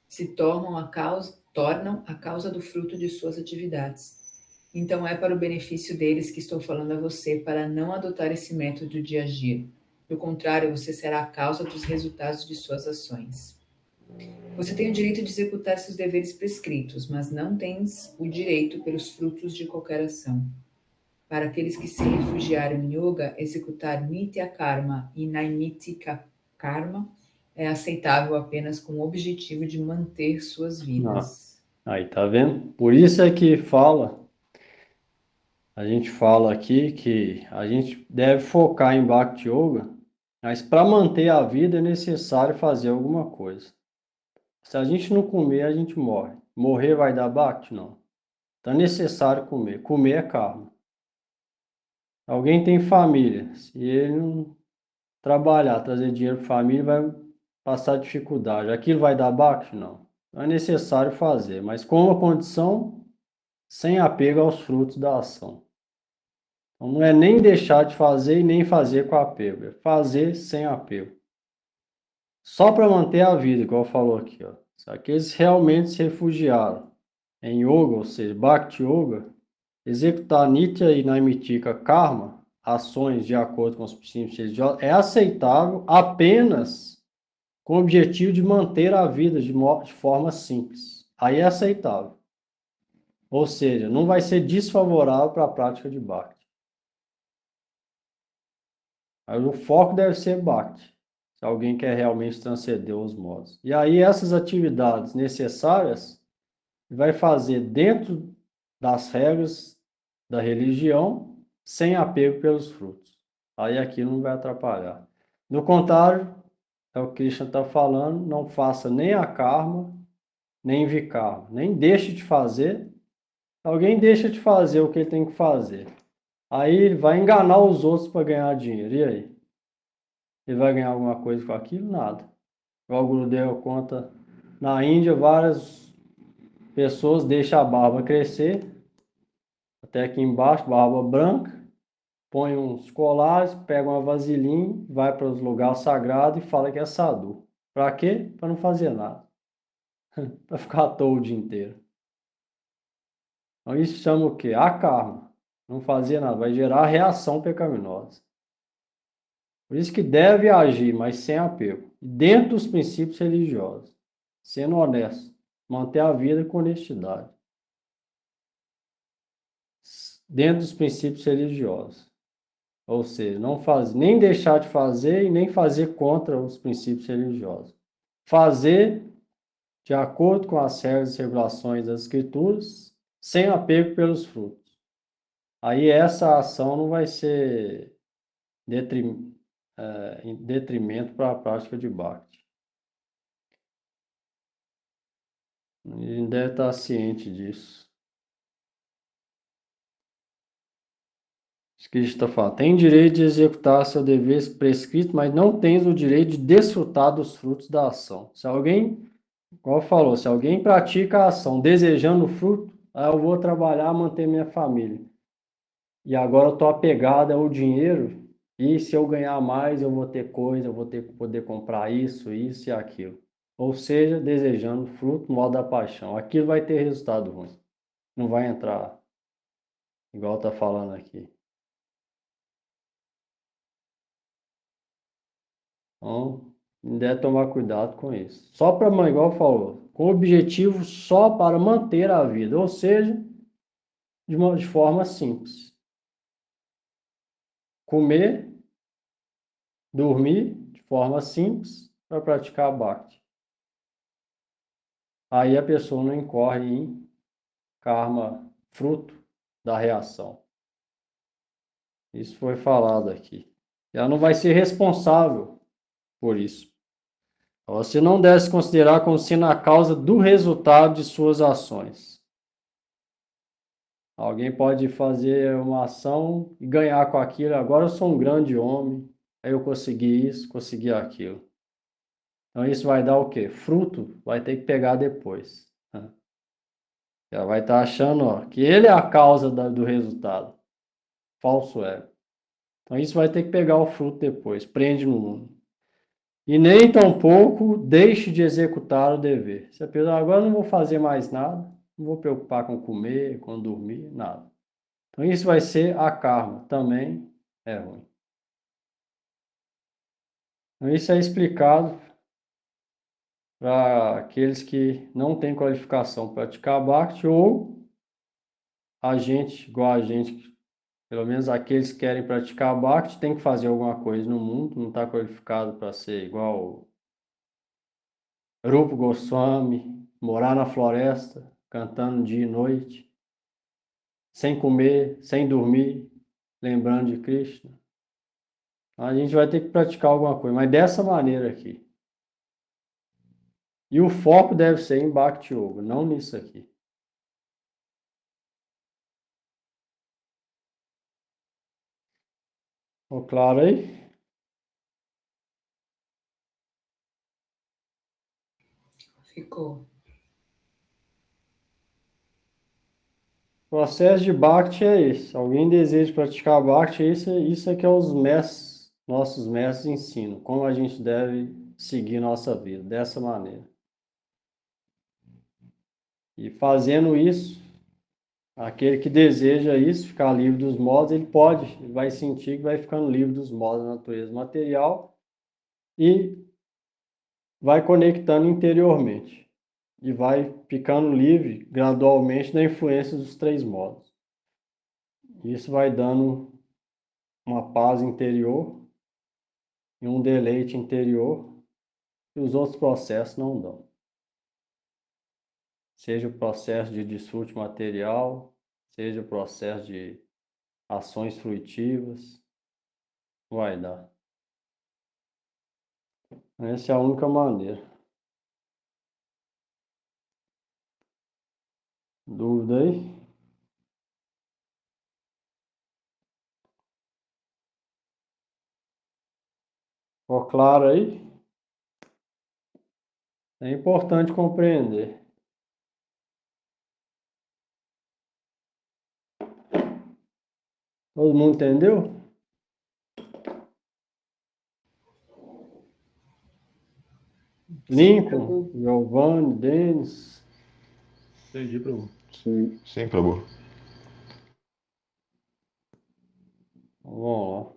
se tornam a causa do fruto de suas atividades. Então é para o benefício deles que estou falando a você para não adotar esse método de agir. Do contrário, você será a causa dos resultados de suas ações. Você tem o direito de executar seus deveres prescritos, mas não tens o direito pelos frutos de qualquer ação. Para aqueles que se refugiaram em yoga, executar nitya karma e naimitika karma é aceitável apenas com o objetivo de manter suas vidas. Aí, tá vendo? Por isso é que a gente fala aqui que a gente deve focar em Bhakti Yoga, mas para manter a vida é necessário fazer alguma coisa. Se a gente não comer, a gente morre. Morrer vai dar Bhakti? Não. Então é necessário comer. Comer é karma. Alguém tem família. Se ele não trabalhar, trazer dinheiro para a família, vai passar dificuldade. Aquilo vai dar Bhakti? Não. Então é necessário fazer, mas com uma condição, sem apego aos frutos da ação. Então não é nem deixar de fazer e nem fazer com apego. É fazer sem apego. Só para manter a vida, igual falou aqui, ó. Se aqueles realmente se refugiaram em yoga, ou seja, Bhakti Yoga, executar Nitya e Naimitika Karma, ações de acordo com os princípios religiosos, é aceitável apenas com o objetivo de manter a vida de forma simples. Aí é aceitável. Ou seja, não vai ser desfavorável para a prática de Bhakti. Aí o foco deve ser Bhakti, se alguém quer realmente transcender os modos. E aí essas atividades necessárias vai fazer dentro das regras da religião, sem apego pelos frutos. Aí aquilo não vai atrapalhar. No contrário, é o que Krishna está falando, não faça nem a karma, nem vikarma, nem deixe de fazer. Alguém deixa de fazer o que ele tem que fazer. Aí ele vai enganar os outros para ganhar dinheiro. E aí? Ele vai ganhar alguma coisa com aquilo? Nada. Igual o Gurudeva conta, na Índia, várias pessoas deixam a barba crescer, até aqui embaixo, barba branca, põe uns colares, pega uma vasilhinha, vai para os lugares sagrados e fala que é sadhu. Para quê? Para não fazer nada. Para ficar à toa o dia inteiro. Então isso chama o quê? A karma. Não fazer nada, vai gerar reação pecaminosa. Por isso que deve agir, mas sem apego. Dentro dos princípios religiosos. Sendo honesto. Manter a vida com honestidade. Dentro dos princípios religiosos. Ou seja, não nem deixar de fazer e nem fazer contra os princípios religiosos. fazer de acordo com as regras e regulações das Escrituras, sem apego pelos frutos. Aí essa ação não vai ser em detrimento para a prática de Bhakti. A gente deve estar ciente disso. Cristo está falando, tem direito de executar seu dever prescrito, mas não tens o direito de desfrutar dos frutos da ação. Se alguém, como falou, se alguém pratica a ação desejando o fruto, eu vou trabalhar, manter minha família. E agora eu estou apegado ao dinheiro, e se eu ganhar mais, eu vou ter coisa, eu vou ter que poder comprar isso e aquilo. Ou seja, desejando fruto no modo da paixão. Aquilo vai ter resultado ruim. Não vai entrar, igual está falando aqui. Então, deve tomar cuidado com isso. Só para, igual falou, com objetivo só para manter a vida, ou seja, de forma simples. Comer, dormir de forma simples para praticar Bhakti. Aí a pessoa não incorre em karma, fruto da reação. Isso foi falado aqui. Ela não vai ser responsável por isso. Você não deve se considerar como sendo a causa do resultado de suas ações. Alguém pode fazer uma ação e ganhar com aquilo. Agora eu sou um grande homem, aí eu consegui isso, consegui aquilo. Então isso vai dar o quê? Fruto vai ter que pegar depois. Né? Ela vai estar achando que ele é a causa do resultado. Falso ego. Então isso vai ter que pegar o fruto depois. Prende no mundo. E nem tampouco deixe de executar o dever. Se a pessoa agora não vou fazer mais nada, não vou preocupar com comer, com dormir, nada. Então isso vai ser a karma. Também é ruim. Então isso é explicado para aqueles que não têm qualificação para praticar Bhakti ou a gente, igual a gente, pelo menos aqueles que querem praticar Bhakti, tem que fazer alguma coisa no mundo, não está qualificado para ser igual Rupa Goswami, morar na floresta, cantando dia e noite, sem comer, sem dormir, lembrando de Krishna. A gente vai ter que praticar alguma coisa, mas dessa maneira aqui. E o foco deve ser em Bhakti Yoga, não nisso aqui. Ficou claro aí? Ficou. O processo de Bhakti é esse. Alguém deseja praticar Bhakti, isso é que os mestres, nossos mestres ensinam. Como a gente deve seguir nossa vida, dessa maneira. E fazendo isso, aquele que deseja isso, ficar livre dos modos, ele vai sentir que vai ficando livre dos modos da natureza material e vai conectando interiormente. E vai ficando livre gradualmente da influência dos três modos. Isso vai dando uma paz interior e um deleite interior que os outros processos não dão. Seja o processo de desfrute material, seja o processo de ações fruitivas, vai dar. Essa é a única maneira. Dúvida aí? Ficou claro aí? É importante compreender. Todo mundo entendeu? Sim, Lincoln, Prabhu. Giovanni, Denis. Entendi, Prabhu. Sim, Prabhu. Vamos lá.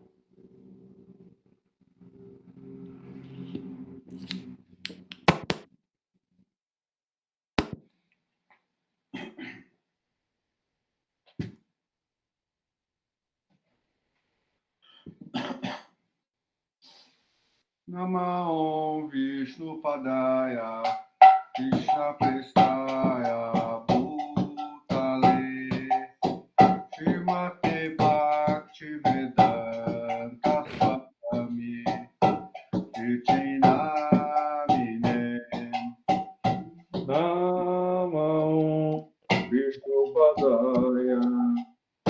Namo Vishnu Padaya Krishna Prestaya Bhutale Srimate Bhakti Vedanta Swami Iti Namine Namo Vishnu Padaya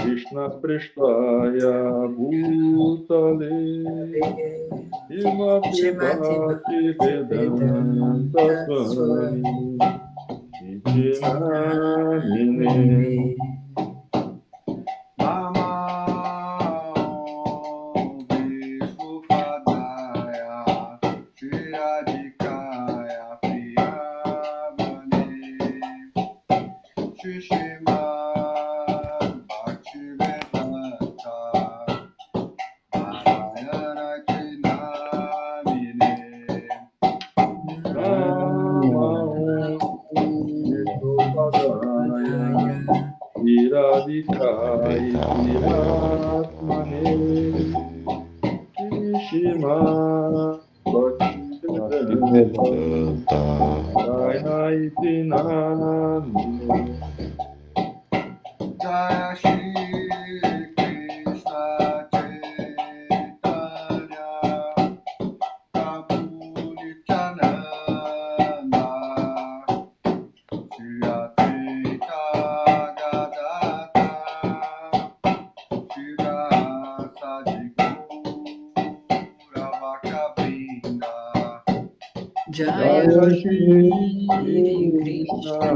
Krishna Prestaya Bhutale Srimati Bhakti Vedanta Swami Iti Namine Namo Vishnu Padaya Shiradikaya Priyamane Shishimad Bhaktivedanta Narayana Kinamine Namo Vishnu Padaya Viradikaya Viratmane Shishima Bhaktivedanta Narayana Namine Jaya Shri Krishna Chaitanya Prabhu Nityananda Shri Advaita Gadadhara Shri Rasa Gaura Bhakta Jaya Jaya Shri Shri Krishna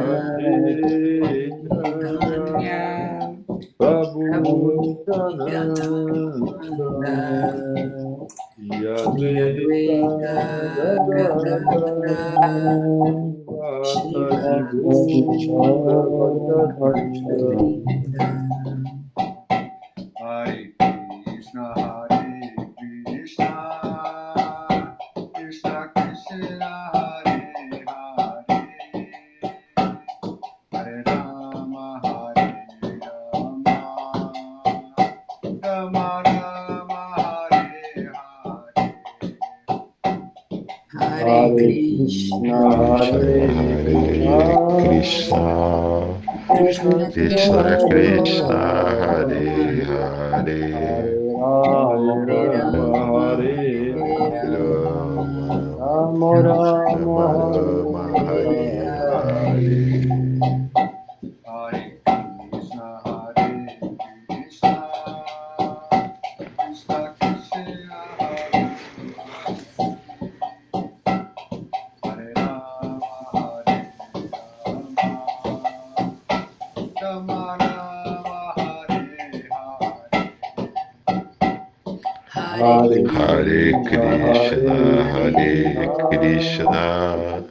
Chaitanya Prabhu Nityananda Yadvaita Gadadhara Srivasa Gaura Bhaktavrinda Hare Krishna, Krishna Krishna, Hare Hare, Hare Rama, Rama Rama, Hare Hare. Hare Krishna, Hare Krishna, Krishna Krishna Krishna, Hare Hare Hare, Hare Rama Hare Rama Rama Rama, Rama, Hare Hare. Hare Krishna, Krishna Krishna, Hare Rama, Rama Rama, Hare Hare. Hare Hare Krishna, Hare Krishna,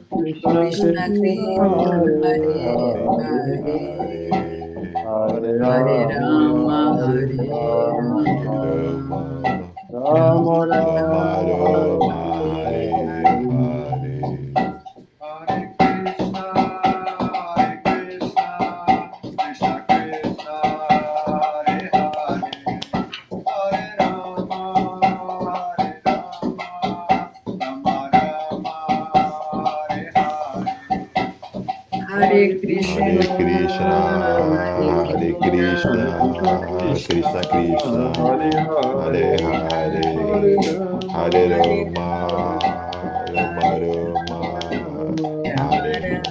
Krishna Krishna Krishna Hare Hare Hare Hare Hare Rama, Rama Hare Hare Rama, Rama Rama Rama Rama, Rama, Hare Hare Hare. Hare Krishna, Krishna Krishna, Hare Hare, Hare Rama, Rama Rama, Hare Hare. Hare Krishna Hare Krishna, Hare Krishna, Krishna Krishna, Hare Hare, Hare Rama, Rama Rama, Hare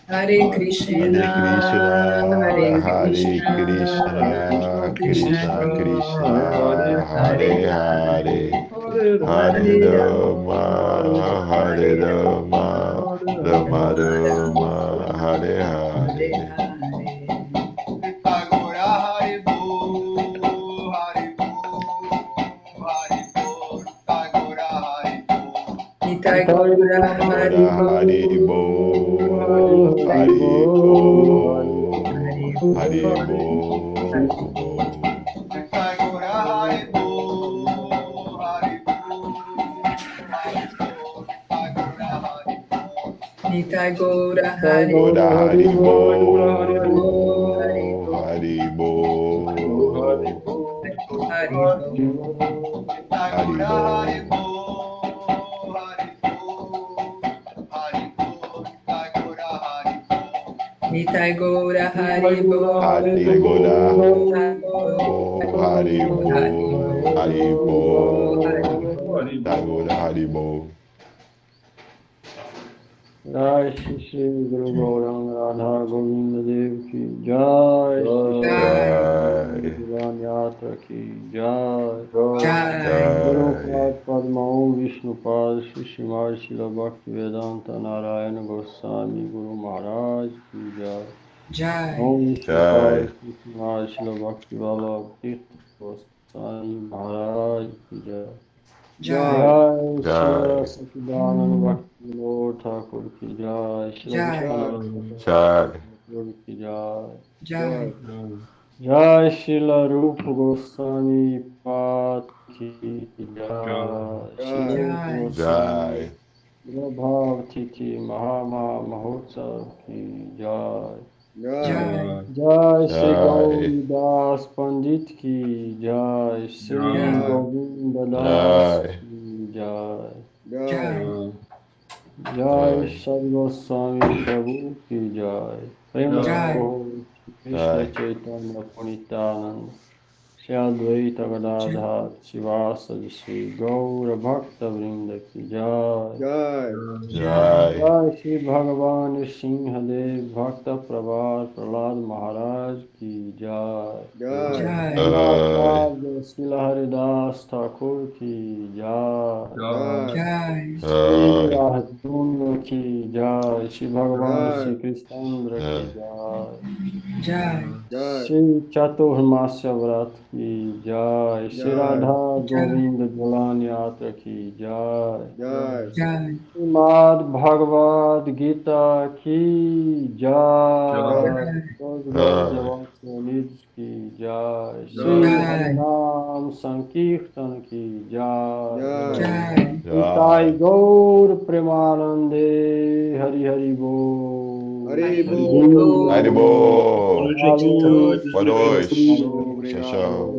Hare Krishna, Hare Krishna, Hare Hare Krishna, Krishna Krishna, Hare Hare, Hare Rama, Hare Rama, Rama Rama, Hare Hare. Agora Haribo, agora Haribo. Nitai Gaura Agora Haribo, Haribo, Haribo. Agora Haribo, Nitai Gaura Hari Gora Haribo, Haribo, Haribo, Haribo. Nitai Gaura Haribo, Harigora, Haribo, Haribo, Haribo. Tagora Haribo. जय श्री श्री गुरु गौरांग राधा गोविंद देव की जय Jai, ज्ञान यात्रा की जय Jai. गुरुपाद पद्मओ विष्णुपाद श्री श्रीमान शिल भक्ति वेदांत नारायण गोस्वामी गुरु महाराज की जय Jai. ओम Jai. श्री श्रीमान शिल भक्ति वल्लभ तीर्थ गोस्वामी महाराज की जय Jai. जय Jai. श्री सच्चिदानंद भक्ति विनोद ठाकुर की जय श्री Jai. Jai, ठाकुर की जय Jai. जय श्रील रूप गोस्वामी पाद की जय श्री रूप Jai, गोस्वामी भाव तिथि महोत्सव की जय Jai. जय श्री Jai. गौरीदास पंडित की जय श्री Jai. गोविंद दास Jai. की जय Jai. जय सदगोस्वामी प्रभु की जय प्रेम जय। कृष्ण जय। चैतन्य पुनितानंद श्री अद्वैत गदाधर शिवासद श्री गौर भक्त वृंद की जय Jai. Jai, जय श्री भगवान सिंहदेव भक्त प्रभार प्रहलाद महाराज की जय Jai. Jai. श्री हरिदास ठाकुर की जय Jai. श्री अर्जुन की जय श्री भगवान जय। श्री कृष्णचंद्र की जय Jai. Jai. श्री चातुर्मास्य व्रत की जय श्री जय। राधा गोविंद जुलान यात्रा की जय Jai. Jai. श्रीमद् भगवद गीता की जय निज की जय श्री जय। हरिनाम संकीर्तन की जय Jai. निताई गौर प्रेमानंदे हरि हरि बोल Hari Hari Bol. Bol. Haribo. Hallelujah. Boa noite. Obrigado. Tchau, tchau.